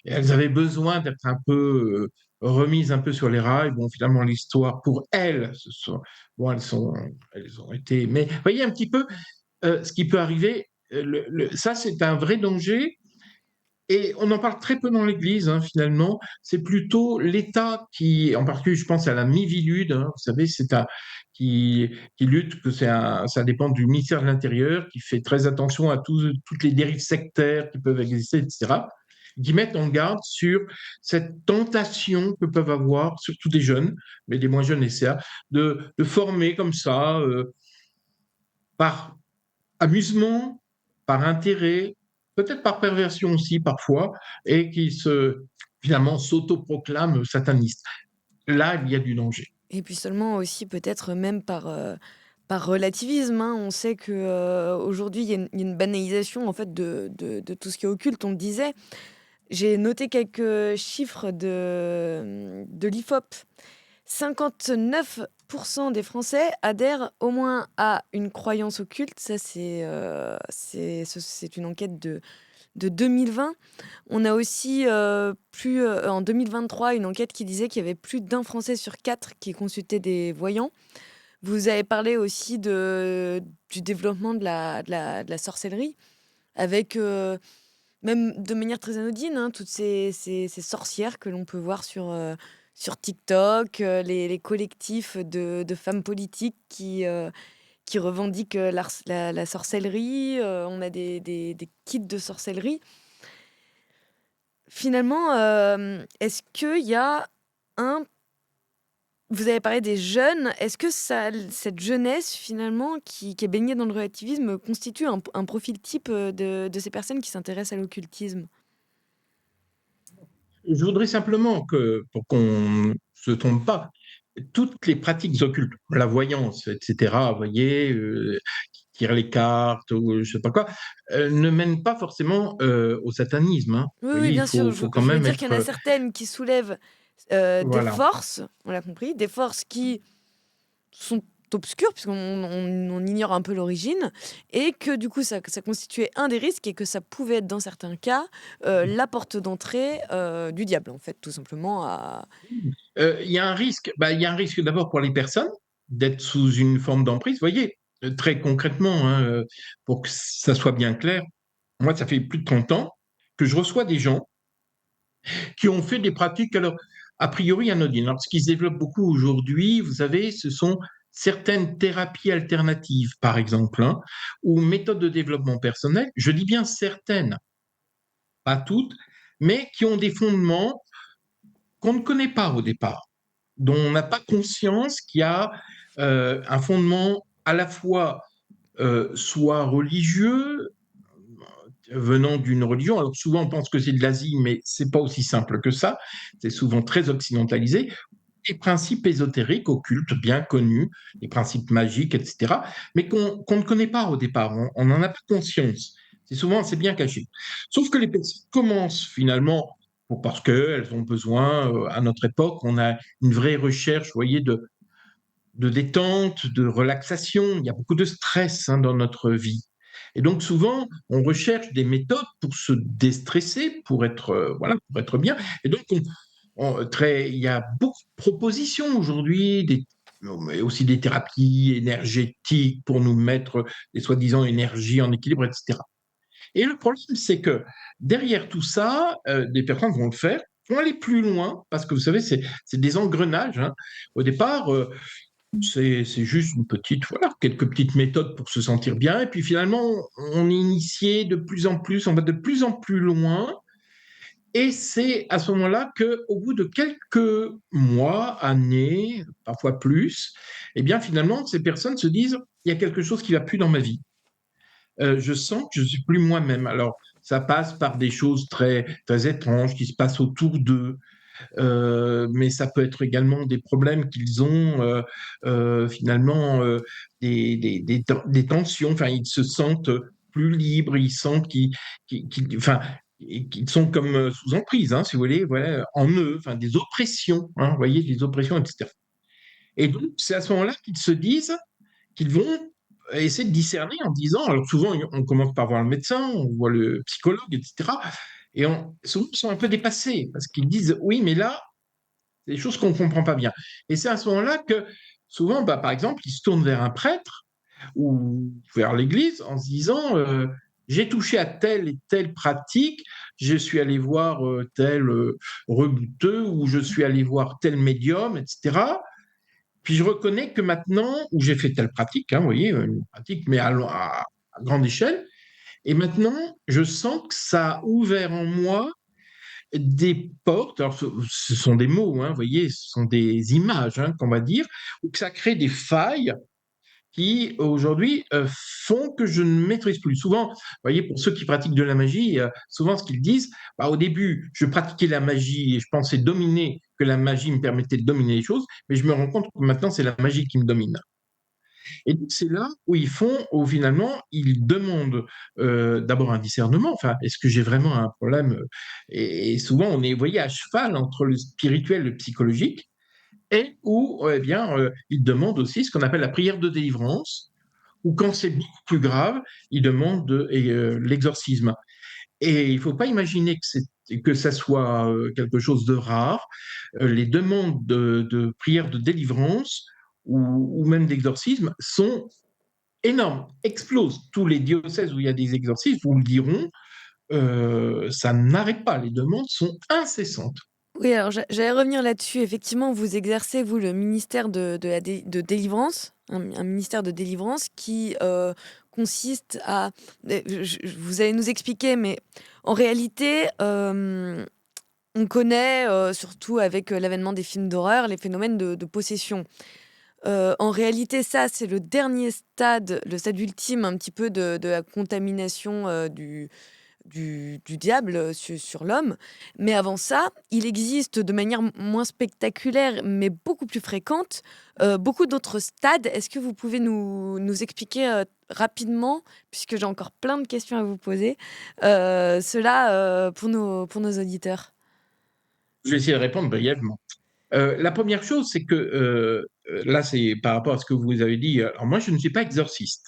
elles avaient besoin d'être un peu remises un peu sur les rails. Bon, finalement, l'histoire pour elles, bon, elles ont été. Mais vous voyez un petit peu ce qui peut arriver. Ça, c'est un vrai danger. Et on en parle très peu dans l'Église, hein, finalement. C'est plutôt l'État qui, en particulier, je pense à la Miviludes, hein, vous savez, qui lutte, ça dépend du ministère de l'Intérieur, qui fait très attention à toutes les dérives sectaires qui peuvent exister, etc., qui mettent en garde sur cette tentation que peuvent avoir, surtout des jeunes, mais des moins jeunes, etc., de former comme ça, par amusement, par intérêt, peut-être par perversion aussi parfois, et qui finalement s'autoproclament satanistes. Là, il y a du danger. Et puis seulement aussi peut-être même par relativisme, hein. On sait qu'aujourd'hui, il y a une banalisation en fait de tout ce qui est occulte, on le disait. J'ai noté quelques chiffres de l'IFOP. 59% des Français adhèrent au moins à une croyance occulte. Ça, c'est une enquête de 2020. On a aussi, en 2023, une enquête qui disait qu'il y avait plus d'un Français sur quatre qui consultait des voyants. Vous avez parlé aussi du développement de la sorcellerie, avec, même de manière très anodine, hein, toutes ces sorcières que l'on peut voir sur TikTok, les collectifs de femmes politiques qui revendiquent la sorcellerie. On a des kits de sorcellerie. Finalement, est-ce qu'il y a un... Vous avez parlé des jeunes. Est-ce que cette jeunesse, finalement, qui est baignée dans le relativisme, constitue un profil type de ces personnes qui s'intéressent à l'occultisme? Je voudrais simplement pour qu'on ne se trompe pas, toutes les pratiques occultes, la voyance, etc., vous voyez, tirer les cartes ou je ne sais pas quoi, ne mènent pas forcément au satanisme, hein. Oui, Vous oui, voyez, il bien sûr. faut quand Je veux même dire qu'il y en a être. certaines qui soulèvent des Voilà. forces, on l'a compris, des forces qui sont obscures, puisqu'on ignore un peu l'origine, et que du coup, ça constituait un des risques, et que ça pouvait être, dans certains cas, la porte d'entrée du diable, en fait, tout simplement. Il y a un risque, il y a un risque d'abord pour les personnes d'être sous une forme d'emprise. Vous voyez, très concrètement, hein, pour que ça soit bien clair, moi, ça fait plus de 30 ans que je reçois des gens qui ont fait des pratiques, alors, a priori anodines. Alors, ce qui se développe beaucoup aujourd'hui, vous savez, ce sont certaines thérapies alternatives, par exemple, hein, ou méthodes de développement personnel. Je dis bien certaines, pas toutes, mais qui ont des fondements qu'on ne connaît pas au départ, dont on n'a pas conscience qu'il y a un fondement à la fois soit religieux, venant d'une religion. Alors souvent on pense que c'est de l'Asie, mais c'est pas aussi simple que ça. C'est souvent très occidentalisé. Des principes ésotériques, occultes, bien connus, des principes magiques, etc., mais qu'on ne connaît pas au départ. On n'en a pas conscience. C'est bien caché. Sauf que les personnes commencent finalement, parce qu'elles ont besoin, à notre époque, on a une vraie recherche, vous voyez, de détente, de relaxation. Il y a beaucoup de stress, hein, dans notre vie. Et donc souvent, on recherche des méthodes pour se déstresser, voilà, pour être bien. Et donc, il y a beaucoup de propositions aujourd'hui, mais aussi des thérapies énergétiques pour nous mettre des soi-disant énergies en équilibre, etc. Et le problème, c'est que derrière tout ça, des personnes vont le faire, pour aller plus loin, parce que vous savez, c'est des engrenages, hein. Au départ, c'est juste voilà, quelques petites méthodes pour se sentir bien. Et puis finalement, on est initié de plus en plus, on va de plus en plus loin. Et c'est à ce moment-là qu'au bout de quelques mois, années, parfois plus, eh bien finalement, ces personnes se disent, il y a quelque chose qui ne va plus dans ma vie. Je sens que je ne suis plus moi-même. Alors, ça passe par des choses très, très étranges qui se passent autour d'eux. Mais ça peut être également des problèmes qu'ils ont finalement des tensions. Enfin, ils se sentent plus libres, ils sentent enfin, qu'ils sont comme sous emprise, hein, si vous voulez, voilà, en eux, enfin, des oppressions, hein, vous voyez, des oppressions, etc. Et donc, c'est à ce moment-là qu'ils se disent qu'ils vont essayer de discerner en disant, alors souvent on commence par voir le médecin, on voit le psychologue, etc. Et souvent ils sont un peu dépassés parce qu'ils disent, oui, mais là, c'est des choses qu'on ne comprend pas bien. Et c'est à ce moment-là que souvent, par exemple, ils se tournent vers un prêtre ou vers l'église en se disant, j'ai touché à telle et telle pratique, je suis allé voir tel rebouteux ou je suis allé voir tel médium, etc. Puis je reconnais que maintenant, où j'ai fait telle pratique, hein, vous voyez, une pratique, mais à grande échelle, et maintenant, je sens que ça a ouvert en moi des portes, alors ce sont des mots, hein, vous voyez, ce sont des images, hein, qu'on va dire, ou que ça crée des failles qui aujourd'hui font que je ne maîtrise plus. Souvent, vous voyez, pour ceux qui pratiquent de la magie, souvent ce qu'ils disent, au début, je pratiquais la magie et je pensais dominer, que la magie me permettait de dominer les choses, mais je me rends compte que maintenant c'est la magie qui me domine. Et donc c'est là où ils font, où finalement ils demandent d'abord un discernement. Enfin, est-ce que j'ai vraiment un problème? Et souvent on est, vous voyez, à cheval entre le spirituel et le psychologique, et où, eh bien, ils demandent aussi ce qu'on appelle la prière de délivrance, ou quand c'est beaucoup plus grave, ils demandent l'exorcisme. Et il ne faut pas imaginer que ça soit quelque chose de rare. Les demandes de prière de délivrance ou même d'exorcisme sont énormes, explosent. Tous les diocèses où il y a des exorcismes vous le diront, ça n'arrête pas. Les demandes sont incessantes. Oui, alors j'allais revenir là-dessus. Effectivement, vous exercez, vous, le ministère de délivrance, un ministère de délivrance qui consiste à... Vous allez nous expliquer, mais en réalité, on connaît, surtout avec l'avènement des films d'horreur, les phénomènes de possession. En réalité, ça, c'est le dernier stade, le stade ultime un petit peu de la contamination du diable sur l'homme. Mais avant ça, il existe de manière moins spectaculaire, mais beaucoup plus fréquente, beaucoup d'autres stades. Est-ce que vous pouvez nous expliquer rapidement, puisque j'ai encore plein de questions à vous poser, cela pour nos auditeurs? Je vais essayer de répondre brièvement. La première chose, c'est que là, c'est par rapport à ce que vous avez dit. Alors moi, je ne suis pas exorciste.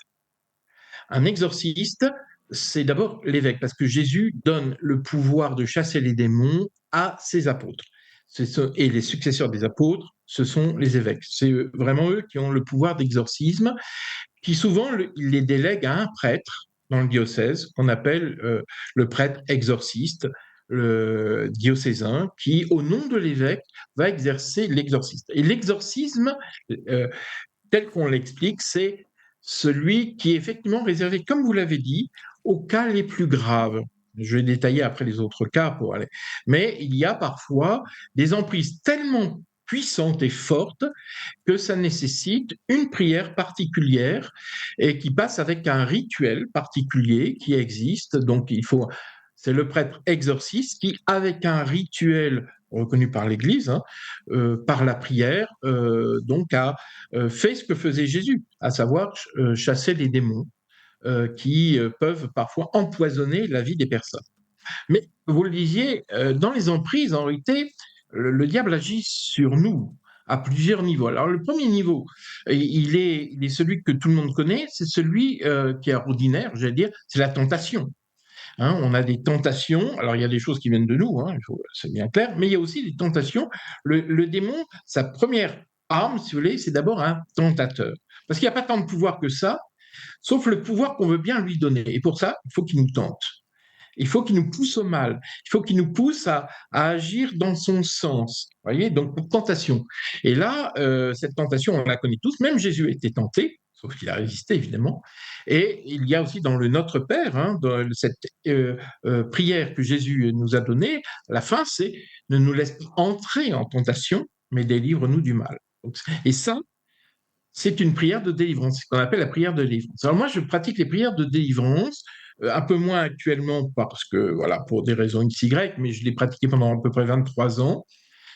Un exorciste, c'est d'abord l'évêque, parce que Jésus donne le pouvoir de chasser les démons à ses apôtres. Et les successeurs des apôtres, ce sont les évêques. C'est vraiment eux qui ont le pouvoir d'exorcisme, qui souvent ils les délèguent à un prêtre dans le diocèse, qu'on appelle le prêtre exorciste, le diocésain, qui, au nom de l'évêque, va exercer l'exorcisme. Et l'exorcisme, euh, tel qu'on l'explique, c'est celui qui est effectivement réservé, comme vous l'avez dit, aux cas les plus graves. Je vais détailler après les autres cas pour aller. Mais il y a parfois des emprises tellement puissantes et fortes que ça nécessite une prière particulière et qui passe avec un rituel particulier qui existe. Donc c'est le prêtre exorciste qui, avec un rituel reconnu par l'Église, hein, par la prière, donc a fait ce que faisait Jésus, à savoir chasser les démons qui peuvent parfois empoisonner la vie des personnes. Mais vous le disiez, dans les emprises, en réalité, le diable agit sur nous à plusieurs niveaux. Alors le premier niveau, il est celui que tout le monde connaît, c'est celui qui est ordinaire, j'allais dire, c'est la tentation. Hein, on a des tentations, alors il y a des choses qui viennent de nous, hein, c'est bien clair, mais il y a aussi des tentations. Le démon, sa première arme, si vous voulez, c'est d'abord un tentateur. Parce qu'il n'y a pas tant de pouvoir que ça, sauf le pouvoir qu'on veut bien lui donner. Et pour ça, il faut qu'il nous tente. Il faut qu'il nous pousse au mal. Il faut qu'il nous pousse à agir dans son sens. Vous voyez, donc pour tentation. Et là, cette tentation, on la connaît tous. Même Jésus a été tenté, sauf qu'il a résisté, évidemment. Et il y a aussi dans le Notre Père, hein, dans cette prière que Jésus nous a donnée, la fin, c'est ne nous laisse pas entrer en tentation, mais délivre-nous du mal. Donc, et ça, c'est une prière de délivrance, ce qu'on appelle la prière de délivrance. Alors moi, je pratique les prières de délivrance, un peu moins actuellement parce que, voilà, pour des raisons XY, mais je l'ai pratiqué pendant à peu près 23 ans.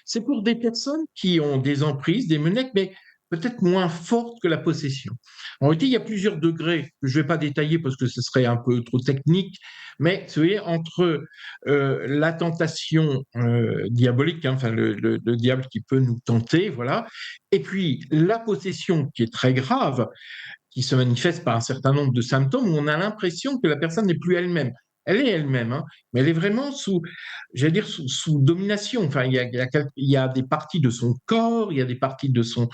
C'est pour des personnes qui ont des emprises, des menettes, mais peut-être moins fortes que la possession. En réalité, il y a plusieurs degrés que je ne vais pas détailler parce que ce serait un peu trop technique, mais vous voyez, entre la tentation diabolique, hein, enfin le diable qui peut nous tenter, voilà, et puis la possession qui est très grave, qui se manifeste par un certain nombre de symptômes où on a l'impression que la personne n'est plus elle-même. Elle est elle-même, hein, mais elle est vraiment j'allais dire, sous domination. Enfin, il y a des parties de son corps, il y a des parties de son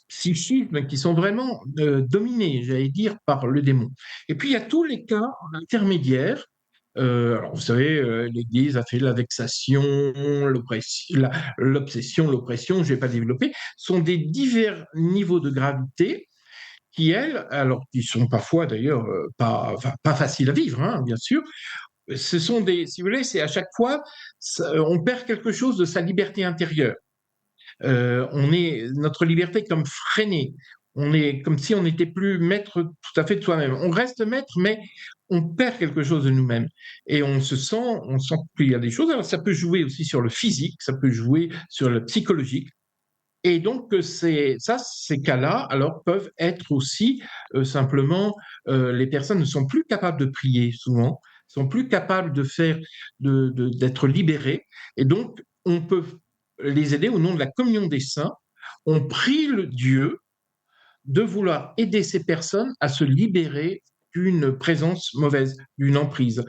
psychisme qui sont vraiment dominées, j'allais dire, par le démon. Et puis, il y a tous les cas intermédiaires. Alors, vous savez, l'Église a fait la vexation, l'obsession, l'oppression, je ne vais pas développer, sont des divers niveaux de gravité qui, elles, alors qui sont parfois d'ailleurs pas faciles à vivre, hein, bien sûr, ce sont si vous voulez, c'est à chaque fois, on perd quelque chose de sa liberté intérieure. Notre liberté est comme freinée. On est comme si on n'était plus maître tout à fait de soi-même. On reste maître, mais on perd quelque chose de nous-mêmes. Et on sent qu'il y a des choses. Alors, ça peut jouer aussi sur le physique, ça peut jouer sur le psychologique. Et donc, ces cas-là, alors, peuvent être aussi simplement, les personnes ne sont plus capables de prier souvent, sont plus capables d'être libérées. Et donc, on peut les aider au nom de la communion des saints. On prie le Dieu de vouloir aider ces personnes à se libérer d'une présence mauvaise, d'une emprise.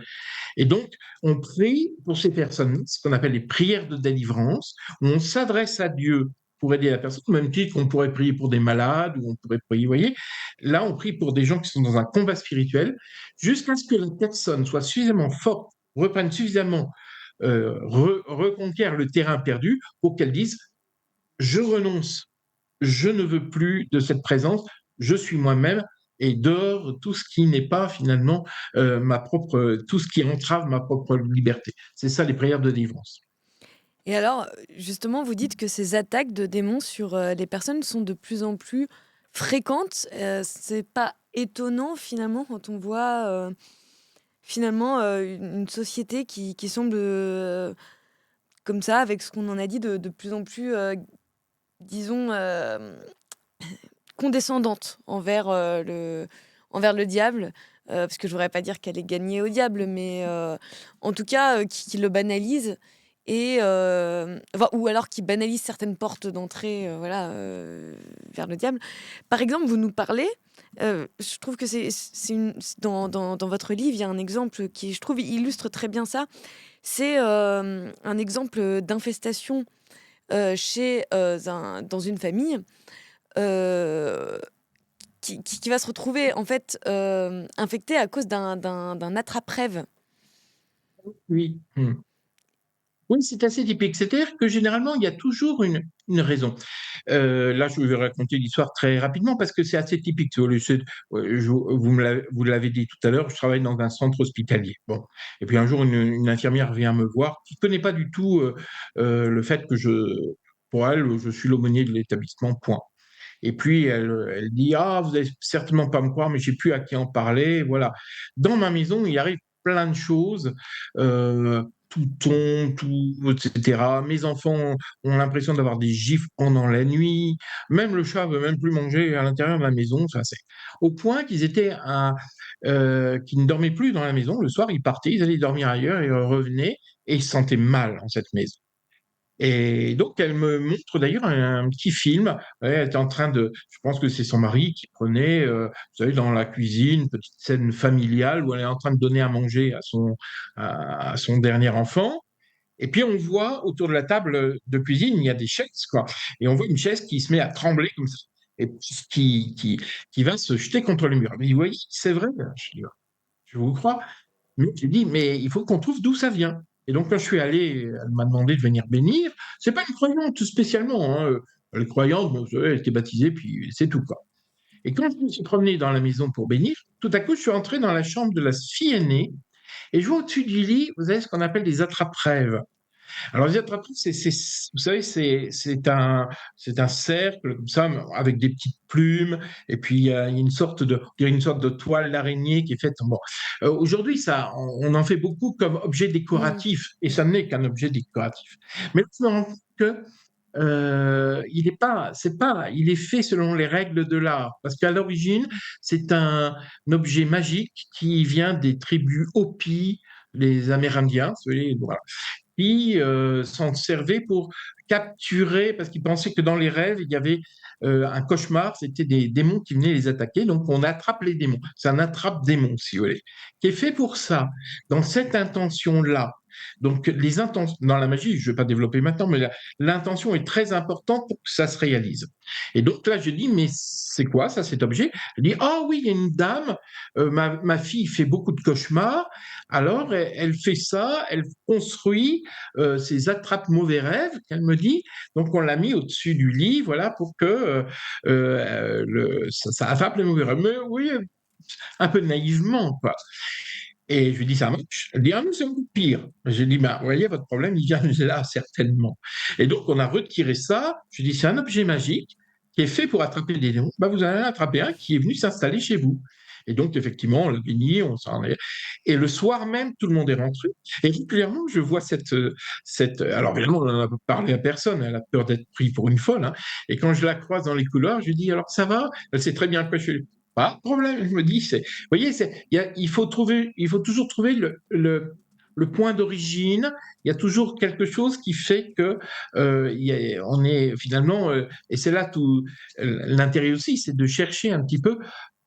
Et donc, on prie pour ces personnes, ce qu'on appelle les prières de délivrance, où on s'adresse à Dieu pour aider la personne, au même titre qu'on pourrait prier pour des malades, ou on pourrait prier, vous voyez. Là, on prie pour des gens qui sont dans un combat spirituel, jusqu'à ce que la personne soit suffisamment forte, reprenne suffisamment, reconquiert le terrain perdu pour qu'elle dise « Je renonce, je ne veux plus de cette présence, je suis moi-même » et dehors tout ce qui n'est pas finalement tout ce qui entrave ma propre liberté. C'est ça les prières de délivrance. Et alors, justement, vous dites que ces attaques de démons sur les personnes sont de plus en plus fréquentes. C'est pas étonnant finalement quand on voit une société qui semble comme ça, avec ce qu'on en a dit, de plus en plus, disons, condescendante envers le diable. Parce que je voudrais pas dire qu'elle est gagnée au diable, mais en tout cas, qui le banalise. Et ou alors qui banalise certaines portes d'entrée vers le diable. Par exemple, vous nous parlez, je trouve que dans votre livre, il y a un exemple qui, je trouve, illustre très bien ça. C'est un exemple d'infestation dans une famille qui va se retrouver en fait infectée à cause d'un attrape-rêve. Oui. Oui, c'est assez typique. C'est-à-dire que généralement, il y a toujours une raison. Là, je vais raconter l'histoire très rapidement parce que c'est assez typique. Vous l'avez dit tout à l'heure, je travaille dans un centre hospitalier. Bon. Et puis un jour, une infirmière vient me voir qui ne connaît pas du tout le fait que pour elle, je suis l'aumônier de l'établissement, point. Et puis, elle dit, ah, vous n'allez certainement pas me croire, mais je ne sais plus à qui en parler. Voilà. Dans ma maison, il arrive plein de choses. Tout tombe, tout, etc. Mes enfants ont l'impression d'avoir des gifles pendant la nuit. Même le chat veut même plus manger à l'intérieur de la maison. Enfin, au point qu'ils qu'ils ne dormaient plus dans la maison. Le soir, ils partaient, ils allaient dormir ailleurs et ils revenaient et ils se sentaient mal dans cette maison. Et donc, elle me montre d'ailleurs un petit film. Ouais, elle était en train je pense que c'est son mari qui prenait, vous savez, dans la cuisine, une petite scène familiale où elle est en train de donner à manger à son dernier enfant. Et puis, on voit autour de la table de cuisine, il y a des chaises, quoi. Et on voit une chaise qui se met à trembler comme ça, et qui va se jeter contre le mur. Mais vous voyez, c'est vrai, je vous crois. Mais j'ai dit, mais il faut qu'on trouve d'où ça vient. Et donc, quand je suis allé, elle m'a demandé de venir bénir. C'est pas une croyante spécialement, hein. Elle est croyante, bon, elle était baptisée, puis c'est tout, quoi. Et quand je me suis promené dans la maison pour bénir, tout à coup, je suis entré dans la chambre de la fille aînée et je vois au-dessus du lit, vous avez ce qu'on appelle des attrape-rêves. Alors, les attrape-rêves, vous savez, c'est un cercle comme ça, avec des petites plumes, et puis il y a une sorte de toile d'araignée qui est faite. Bon. Aujourd'hui, on en fait beaucoup comme objet Mm. décoratif, et ça n'est qu'un objet décoratif. Mais là, je me rends compte que il est fait selon les règles de l'art, parce qu'à l'origine, c'est un objet magique qui vient des tribus Hopi, les Amérindiens, vous voyez, voilà, qui s'en servaient pour capturer, parce qu'ils pensaient que dans les rêves, il y avait un cauchemar, c'était des démons qui venaient les attaquer, donc on attrape les démons. C'est un attrape-démon, si vous voulez, qui est fait pour ça, dans cette intention-là. Donc, les intentions, dans la magie, je ne vais pas développer maintenant, mais l'intention est très importante pour que ça se réalise. Et donc là, je dis, mais c'est quoi ça, cet objet? Je dis, ah oui, il y a une dame, ma fille fait beaucoup de cauchemars, alors elle fait ça, elle construit ces attrape mauvais rêves qu'elle me dit. Donc on l'a mis au-dessus du lit, voilà, pour que ça attrape les mauvais rêves. Mais oui, un peu naïvement, quoi. Et je lui dis, ça marche. Elle dit, ah, mais c'est beaucoup pire. J'ai dit, bah, vous voyez, votre problème, il vient de là, certainement. Et donc, on a retiré ça. Je lui dis, c'est un objet magique qui est fait pour attraper des démons. Bah, vous en avez attrapé un qui est venu s'installer chez vous. Et donc, effectivement, on l'a béni, on s'en est. Et le soir même, tout le monde est rentré. Et régulièrement, je vois alors, évidemment, on n'en a pas parlé à personne. Elle a peur d'être prise pour une folle, hein. Et quand je la croise dans les couloirs, je lui dis, alors, ça va? Elle sait très bien quoi je fais. Pas de problème. Je me dis, vous voyez, il faut toujours trouver le point d'origine. Il y a toujours quelque chose qui fait que on est finalement, et c'est là tout l'intérêt aussi, c'est de chercher un petit peu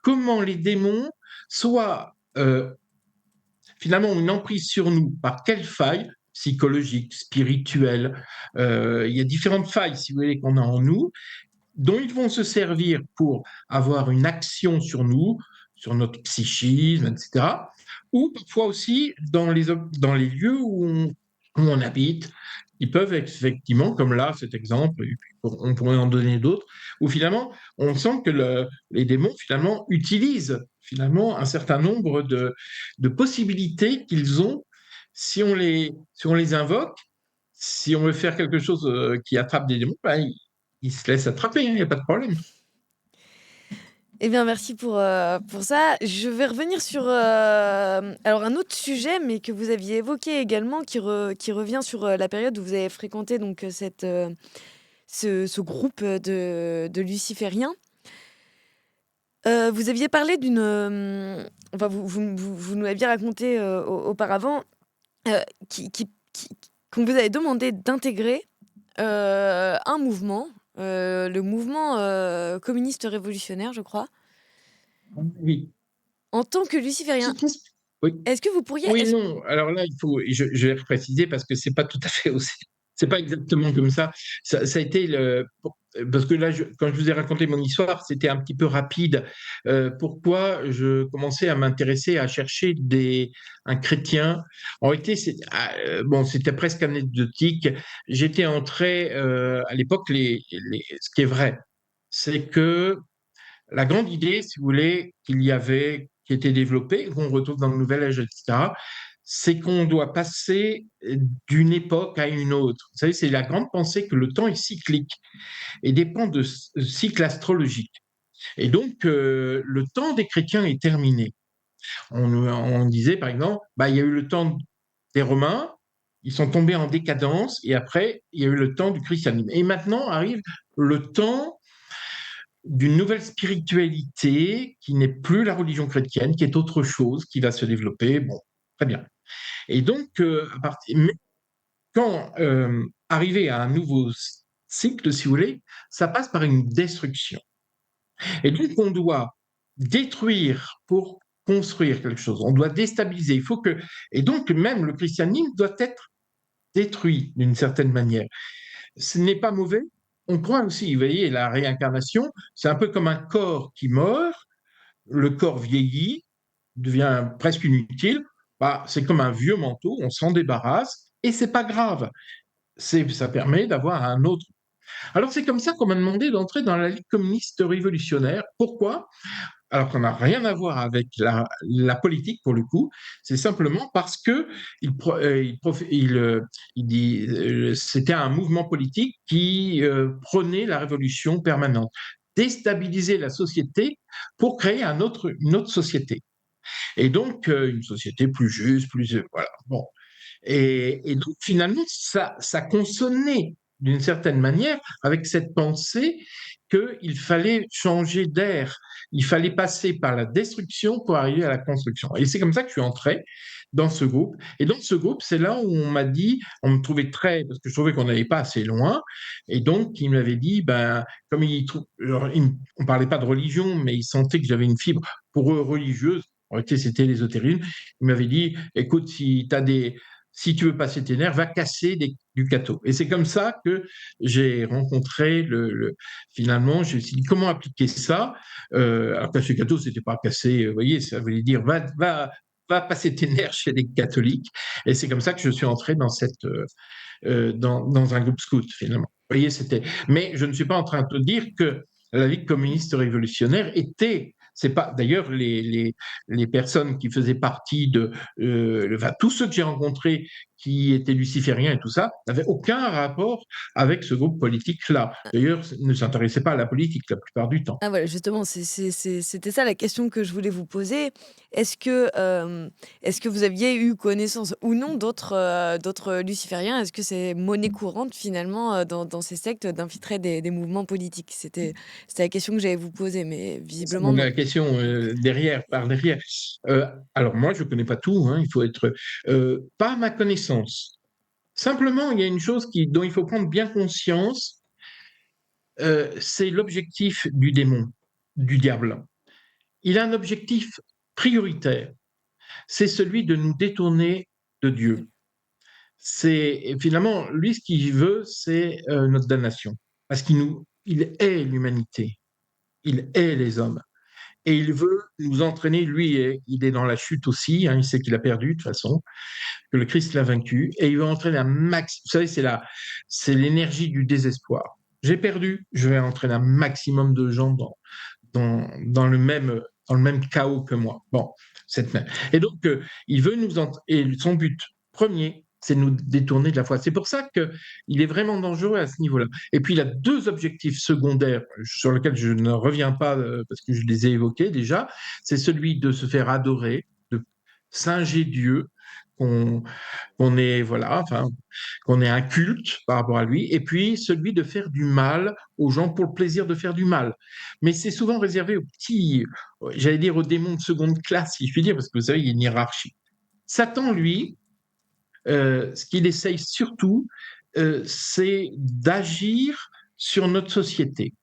comment les démons soient finalement une emprise sur nous, par quelle faille psychologique, spirituelle. Il y a différentes failles, si vous voulez, qu'on a en nous, dont ils vont se servir pour avoir une action sur nous, sur notre psychisme, etc. Ou parfois aussi dans les lieux où on habite. Ils peuvent effectivement, comme là, cet exemple, on pourrait en donner d'autres, où finalement, on sent que les démons, finalement, utilisent finalement un certain nombre de possibilités qu'ils ont si on les invoque. Si on veut faire quelque chose qui attrape des démons, ben, ils se laissent attraper, il n'y a pas de problème. Eh bien, merci pour ça. Je vais revenir sur alors un autre sujet, mais que vous aviez évoqué également, qui revient sur la période où vous avez fréquenté donc ce groupe de lucifériens. Vous aviez parlé d'une, enfin vous nous aviez raconté auparavant qu'on vous avait demandé d'intégrer un mouvement, le mouvement communiste révolutionnaire, je crois, Oui. en tant que luciférien. Oui. Est-ce que vous pourriez... Oui, non. Alors là, je vais préciser parce que c'est pas tout à fait aussi. C'est pas exactement comme ça. Ça a été parce que là, quand je vous ai raconté mon histoire, c'était un petit peu rapide. Pourquoi je commençais à m'intéresser, à chercher un chrétien. En réalité, bon, c'était presque anecdotique. J'étais entré à l'époque. Ce qui est vrai, c'est que la grande idée, si vous voulez, qui était développée, qu'on retrouve dans le Nouvel Âge, etc., c'est qu'on doit passer d'une époque à une autre. Vous savez, c'est la grande pensée que le temps est cyclique et dépend de cycles astrologiques. Et donc, le temps des chrétiens est terminé. On disait, par exemple, bah, il y a eu le temps des Romains, ils sont tombés en décadence, et après, il y a eu le temps du christianisme. Et maintenant arrive le temps d'une nouvelle spiritualité qui n'est plus la religion chrétienne, qui est autre chose, qui va se développer. Bon, très bien. Et donc, mais quand arriver à un nouveau cycle, si vous voulez, ça passe par une destruction. Et donc, on doit détruire pour construire quelque chose. On doit déstabiliser. Et donc, même le christianisme doit être détruit d'une certaine manière. Ce n'est pas mauvais. On croit aussi, vous voyez, la réincarnation, c'est un peu comme un corps qui meurt, le corps vieillit, devient presque inutile. bah, c'est comme un vieux manteau, on s'en débarrasse et c'est pas grave. Ça permet d'avoir un autre. Alors c'est comme ça qu'on m'a demandé d'entrer dans la Ligue communiste révolutionnaire. Pourquoi? Alors qu'on n'a rien à voir avec la politique pour le coup, c'est simplement parce que il dit, c'était un mouvement politique qui prenait la révolution permanente, déstabiliser la société pour créer une autre société. Et donc une société plus juste, plus voilà. Bon. Et donc finalement, ça consonnait d'une certaine manière avec cette pensée qu'il fallait changer d'air, il fallait passer par la destruction pour arriver à la construction. Et c'est comme ça que je suis entré dans ce groupe. Et dans ce groupe, c'est là où on m'a dit, on me trouvait parce que je trouvais qu'on n'allait pas assez loin, et donc il m'avait dit, ben, comme on parlait pas de religion, mais il sentait que j'avais une fibre pour eux religieuse. En réalité, c'était l'ésotérisme. Il m'avait dit, écoute, si tu veux passer tes nerfs, va casser du catho. Et c'est comme ça que j'ai rencontré finalement, je me suis dit, comment appliquer ça? Alors casser catho, c'était pas casser, vous voyez, ça voulait dire, va passer tes nerfs chez les catholiques. Et c'est comme ça que je suis entré dans un groupe scout, finalement. Vous voyez, mais je ne suis pas en train de te dire que la Ligue communiste révolutionnaire était. C'est pas d'ailleurs les personnes qui faisaient partie tous ceux que j'ai rencontrés qui étaient lucifériens et tout ça n'avaient aucun rapport avec ce groupe politique-là. D'ailleurs, ne s'intéressaient pas à la politique la plupart du temps. Ah voilà, justement, c'était ça la question que je voulais vous poser. Est-ce que vous aviez eu connaissance ou non d'autres lucifériens? Est-ce que c'est monnaie courante finalement dans ces sectes d'infiltrer des mouvements politiques? C'était la question que j'allais vous poser, mais visiblement non. La question par derrière. Alors moi, je ne connais pas tout, hein, il faut être. Pas à ma connaissance. Simplement, il y a une chose dont il faut prendre bien conscience, c'est l'objectif du démon, du diable. Il a un objectif prioritaire, c'est celui de nous détourner de Dieu. Finalement, lui, ce qu'il veut, c'est notre damnation, parce il hait l'humanité, il hait les hommes. Et il veut nous entraîner, lui, il est dans la chute aussi, hein, il sait qu'il a perdu de toute façon, que le Christ l'a vaincu, et il veut entraîner un max. Vous savez, c'est l'énergie du désespoir. J'ai perdu, je vais entraîner un maximum de gens dans le même chaos que moi. Bon, et donc, il veut et son but premier, c'est de nous détourner de la foi. C'est pour ça qu'il est vraiment dangereux à ce niveau-là. Et puis, il a deux objectifs secondaires sur lesquels je ne reviens pas parce que je les ai évoqués déjà. C'est celui de se faire adorer, de singer Dieu, qu'on qu'on ait un culte par rapport à lui, et puis celui de faire du mal aux gens pour le plaisir de faire du mal. Mais c'est souvent réservé aux petits, j'allais dire aux démons de seconde classe, si je puis dire, parce que vous savez, il y a une hiérarchie. Satan, lui, ce qu'il essaye surtout, c'est d'agir sur notre société.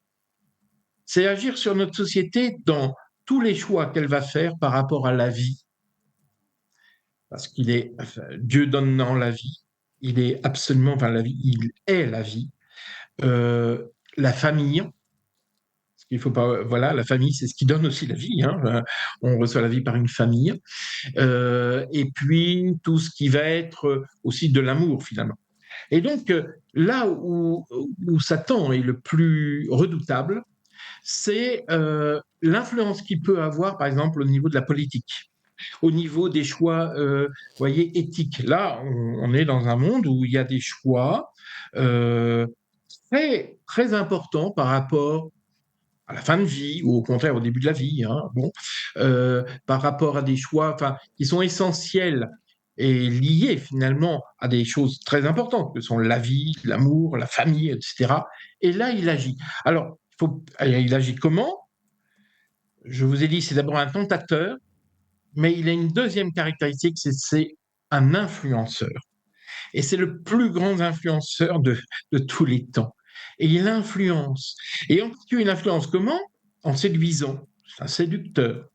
C'est agir sur notre société dans tous les choix qu'elle va faire par rapport à la vie. Parce Dieu donnant la vie, il est absolument, la vie, il est la vie. La famille, parce qu'il faut pas, voilà, la famille, c'est ce qui donne aussi la vie. Hein, on reçoit la vie par une famille. Et puis tout ce qui va être aussi de l'amour finalement. Et donc là où Satan est le plus redoutable, c'est l'influence qu'il peut avoir, par exemple, au niveau de la politique, au niveau des choix, voyez, éthiques. Là, on est dans un monde où il y a des choix très, très importants par rapport à la fin de vie ou au contraire au début de la vie, hein, par rapport à des choix qui sont essentiels et liés finalement à des choses très importantes que sont la vie, l'amour, la famille, etc. Et là, il agit. Alors, il agit comment? Je vous ai dit, c'est d'abord un tentateur, mais il a une deuxième caractéristique, c'est un influenceur. Et c'est le plus grand influenceur de tous les temps. Et il influence. Et en particulier, il influence comment? En séduisant. C'est un séducteur.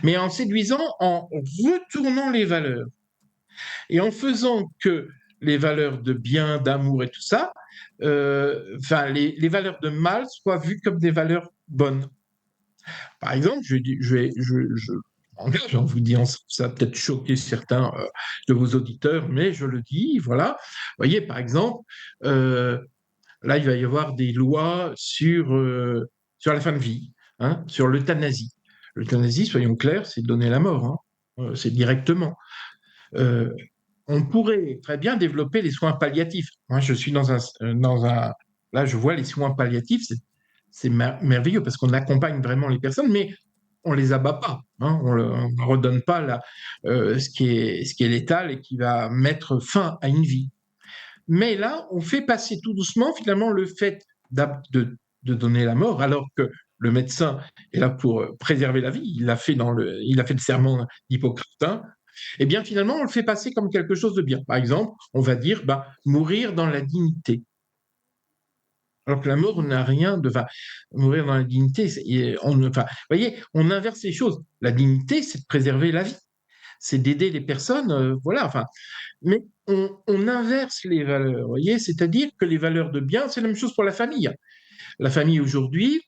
Mais en séduisant, en retournant les valeurs. Et en faisant que les valeurs de bien, d'amour et tout ça, les valeurs de mal soient vues comme des valeurs bonnes. Par exemple, engage en vous disant ça. Ça a peut-être choqué certains de vos auditeurs, mais je le dis, voilà. Vous voyez, par exemple, euh, là, il va y avoir des lois sur la fin de vie, hein, sur l'euthanasie. L'euthanasie, soyons clairs, c'est donner la mort, hein. C'est directement. Euh, on pourrait très bien développer les soins palliatifs. Moi, je suis là, je vois les soins palliatifs, c'est merveilleux parce qu'on accompagne vraiment les personnes, mais on les abat pas, hein, on ne redonne pas ce qui est létal et qui va mettre fin à une vie. Mais là, on fait passer tout doucement finalement le fait de donner la mort, alors que le médecin est là pour préserver la vie. Il a fait le serment d'Hippocrate, hein. Eh bien, finalement, on le fait passer comme quelque chose de bien. Par exemple, on va dire mourir dans la dignité. Alors que la mort n'a rien de. Enfin, mourir dans la dignité, vous voyez, on inverse les choses. La dignité, c'est de préserver la vie, c'est d'aider les personnes, voilà. Enfin, mais on inverse les valeurs, vous voyez, c'est-à-dire que les valeurs de bien, c'est la même chose pour la famille. La famille aujourd'hui,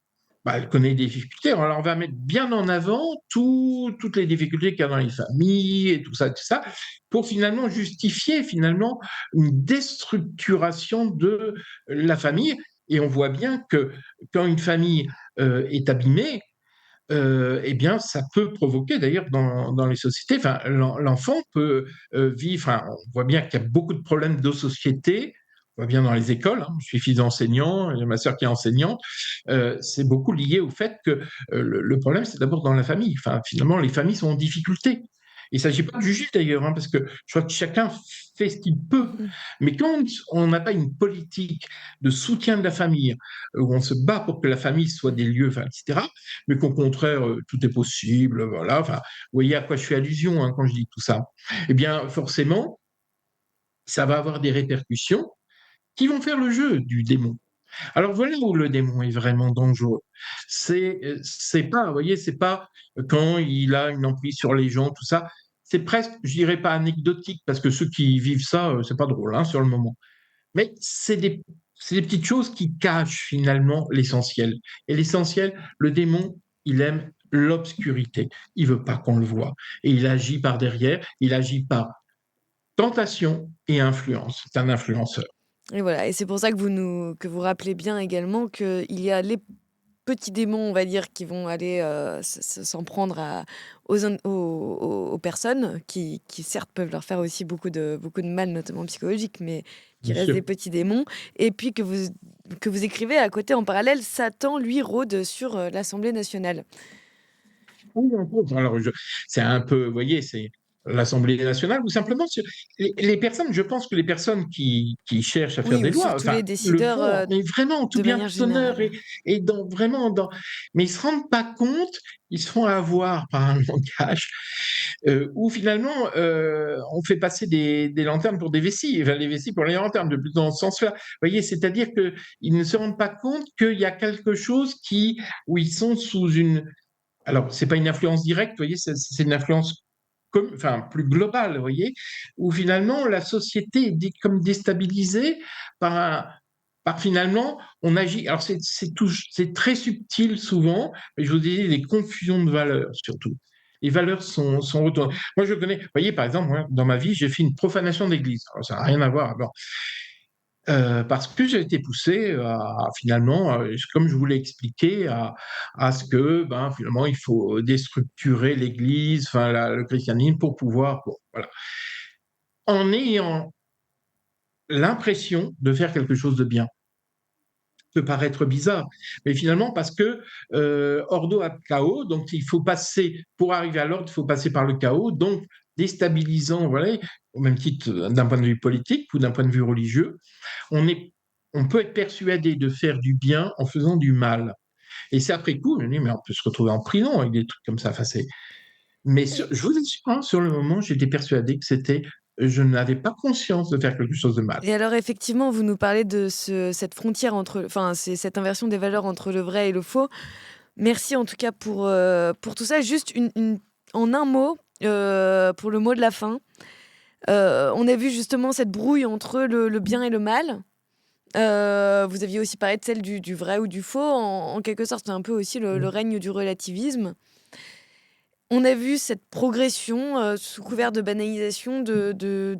elle connaît des difficultés. Alors, on va mettre bien en avant toutes les difficultés qu'il y a dans les familles et tout ça, pour finalement justifier finalement une déstructuration de la famille. Et on voit bien que quand une famille est abîmée, eh bien, ça peut provoquer, d'ailleurs, dans les sociétés, enfin, l'enfant peut vivre, enfin, on voit bien qu'il y a beaucoup de problèmes de société, on voit bien dans les écoles, hein. Je suis fils d'enseignant, il y a ma sœur qui est enseignante, c'est beaucoup lié au fait que le problème, c'est d'abord dans la famille. Enfin, finalement, les familles sont en difficulté. Il ne s'agit pas de juger d'ailleurs, hein, parce que je crois que chacun fait ce qu'il peut. Mais quand on n'a pas une politique de soutien de la famille, où on se bat pour que la famille soit des lieux, enfin, etc., mais qu'au contraire, tout est possible, voilà. Enfin, vous voyez à quoi je fais allusion, hein, quand je dis tout ça. Eh bien, forcément, ça va avoir des répercussions qui vont faire le jeu du démon. Alors voilà où le démon est vraiment dangereux. C'est pas, vous voyez, c'est pas quand il a une emprise sur les gens, tout ça. C'est presque, je dirais pas anecdotique, parce que ceux qui vivent ça, c'est pas drôle, hein, sur le moment. Mais c'est des petites choses qui cachent finalement l'essentiel. Et l'essentiel, le démon, il aime l'obscurité. Il veut pas qu'on le voit. Et il agit par derrière, il agit par tentation et influence. C'est un influenceur. Et voilà, et c'est pour ça que vous rappelez bien également qu'il y a les petits démons, on va dire, qui vont aller s'en prendre aux personnes, qui certes peuvent leur faire aussi beaucoup de mal, notamment psychologique, mais qui Bien restent sûr. des petits démons. Et puis que vous écrivez à côté en parallèle, Satan, lui, rôde sur l'Assemblée nationale. Oui, en gros, alors c'est un peu, vous voyez, c'est l'Assemblée nationale ou simplement les personnes, je pense que les personnes qui cherchent à faire Oui, des ou lois, surtout enfin, les le décideurs font, mais vraiment en tout de bien manière honneur générale. et mais ils se rendent pas compte, ils se font avoir par un langage où finalement on fait passer des lanternes pour des vessies, enfin, les vessies pour les lanternes, de plus dans ce sens-là. Vous voyez, c'est-à-dire qu'ils ne se rendent pas compte qu'il y a quelque chose où ils sont sous une. Alors, c'est pas une influence directe, vous voyez, c'est une influence enfin, plus globale, vous voyez, où finalement la société est comme déstabilisée par finalement, on agit. Alors, c'est très subtil souvent, mais je vous dis des confusions de valeurs surtout. Les valeurs sont retournées. Moi, je connais, vous voyez, par exemple, moi, dans ma vie, j'ai fait une profanation d'église. Alors, ça n'a rien à voir. Bon, parce que j'ai été poussé à finalement, comme je vous l'ai expliqué, à ce que finalement il faut déstructurer l'Église, enfin le christianisme pour pouvoir, bon, voilà, en ayant l'impression de faire quelque chose de bien. Ça peut paraître bizarre, mais finalement parce que ordo ad chaos, donc il faut passer, pour arriver à l'ordre, il faut passer par le chaos, donc déstabilisant, voilà, au même titre d'un point de vue politique ou d'un point de vue religieux. On est, on peut être persuadé de faire du bien en faisant du mal. Et c'est après coup, je me dis, mais on peut se retrouver en prison avec des trucs comme ça. Enfin, mais je vous assure, hein, sur le moment, j'étais persuadé que je n'avais pas conscience de faire quelque chose de mal. Et alors effectivement, vous nous parlez de cette frontière c'est cette inversion des valeurs entre le vrai et le faux. Merci en tout cas pour tout ça. Juste en un mot, pour le mot de la fin. On a vu justement cette brouille entre le bien et le mal. Vous aviez aussi parlé de celle du vrai ou du faux. En quelque sorte, c'est un peu aussi le règne du relativisme. On a vu cette progression sous couvert de banalisation de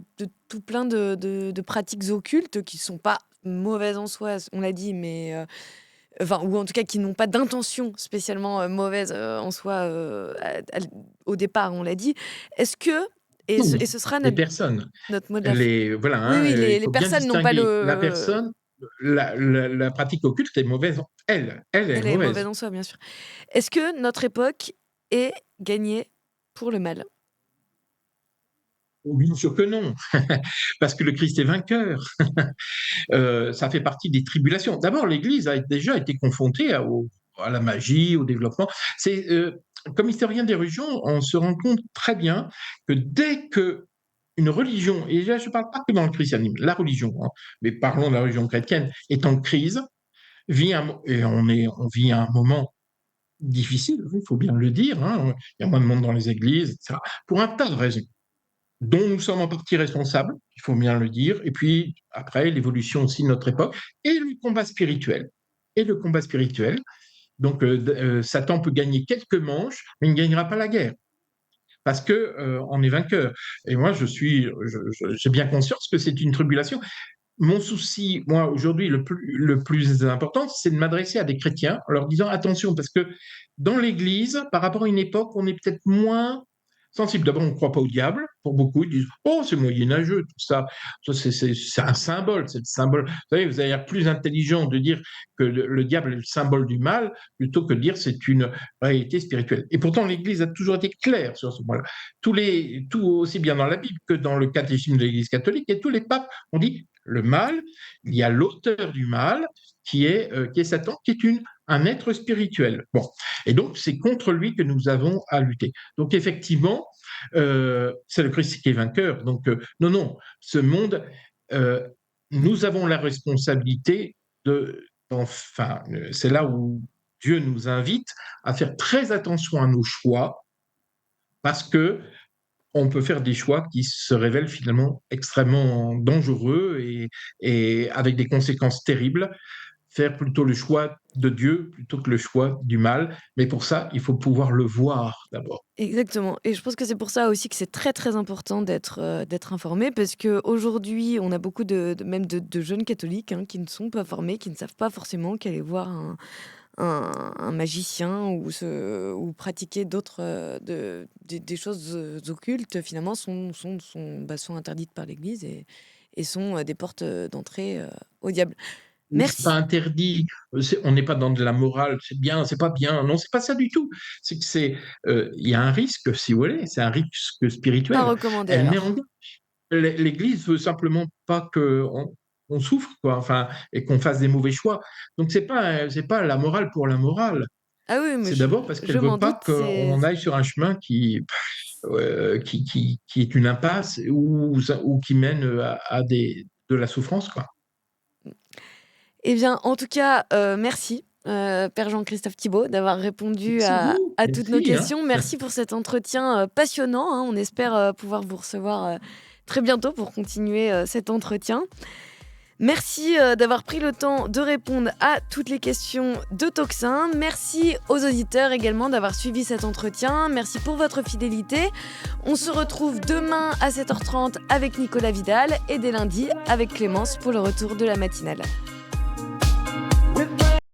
tout plein de pratiques occultes qui ne sont pas mauvaises en soi, on l'a dit, mais enfin, ou en tout cas qui n'ont pas d'intention spécialement mauvaise en soi au départ, on l'a dit. Est-ce que, Non, et ce sera les personnes. notre mot de la fin. Voilà, Oui, oui, il les faut bien personnes n'ont pas distinguer la le. personne, la pratique occulte est mauvaise, elle est Elle est mauvaise mauvaise. en soi, bien sûr. Est-ce que notre époque est gagnée pour le mal? Bien sûr que non, parce que le Christ est vainqueur. Ça fait partie des tribulations. D'abord, l'Église a déjà été confrontée à la magie, au développement. Comme historien des religions, on se rend compte très bien que dès que une religion, et là je ne parle pas que dans le christianisme, la religion, hein, mais parlons de la religion chrétienne, est en crise, et on vit un moment difficile, il faut bien le dire, hein, il y a moins de monde dans les églises, etc., pour un tas de raisons dont nous sommes en partie responsables, il faut bien le dire, et puis après l'évolution aussi de notre époque, et le combat spirituel. Et le combat spirituel, donc Satan peut gagner quelques manches, mais il ne gagnera pas la guerre, parce que on est vainqueur. Et moi, j'ai bien conscience que c'est une tribulation. Mon souci, moi, aujourd'hui, le plus important, c'est de m'adresser à des chrétiens en leur disant attention, parce que dans l'Église, par rapport à une époque, on est peut-être moins sensible. D'abord, on ne croit pas au diable. Pour beaucoup, ils disent oh, c'est moyenâgeux, tout ça. C'est un symbole. C'est le symbole. Vous savez, vous avez l'air plus intelligent de dire que le diable est le symbole du mal plutôt que de dire c'est une réalité spirituelle. Et pourtant, l'Église a toujours été claire sur ce point-là. Tout aussi bien dans la Bible que dans le catéchisme de l'Église catholique, et tous les papes ont dit le mal, il y a l'auteur du mal qui est Satan, qui est un être spirituel. Bon, et donc c'est contre lui que nous avons à lutter. Donc effectivement, c'est le Christ qui est vainqueur. Donc non, ce monde, nous avons la responsabilité enfin, c'est là où Dieu nous invite à faire très attention à nos choix, parce que on peut faire des choix qui se révèlent finalement extrêmement dangereux et avec des conséquences terribles. Faire plutôt le choix de Dieu plutôt que le choix du mal. Mais pour ça, il faut pouvoir le voir d'abord. Exactement. Et je pense que c'est pour ça aussi que c'est très très important d'être informé, parce qu'aujourd'hui, on a beaucoup même de jeunes catholiques qui ne sont pas formés, qui ne savent pas forcément qu'aller voir un magicien ou pratiquer d'autres des choses occultes finalement sont interdites par l'Église et sont des portes d'entrée au diable. C'est pas Merci. interdit, on n'est pas dans de la morale, c'est bien, c'est pas bien. Non, c'est pas ça du tout. C'est que il y a un risque, si vous voulez, c'est un risque Pas spirituel. recommandé Elle met en alors. garde. L'Église veut simplement pas on souffre, quoi, enfin, et qu'on fasse des mauvais choix. Donc c'est pas la morale pour la morale. Ah oui, mais C'est d'abord parce je qu'elle m'en veut doute, pas qu'on aille sur un chemin qui est une impasse ou qui mène de la souffrance, quoi. Eh bien, en tout cas, merci, Père Jean-Christophe Thibault, d'avoir répondu C'est vous, à toutes nos merci, hein. questions. Merci pour cet entretien passionnant, hein. On espère pouvoir vous recevoir très bientôt pour continuer cet entretien. Merci d'avoir pris le temps de répondre à toutes les questions de Toxin. Merci aux auditeurs également d'avoir suivi cet entretien. Merci pour votre fidélité. On se retrouve demain à 7h30 avec Nicolas Vidal et dès lundi avec Clémence pour le retour de la matinale.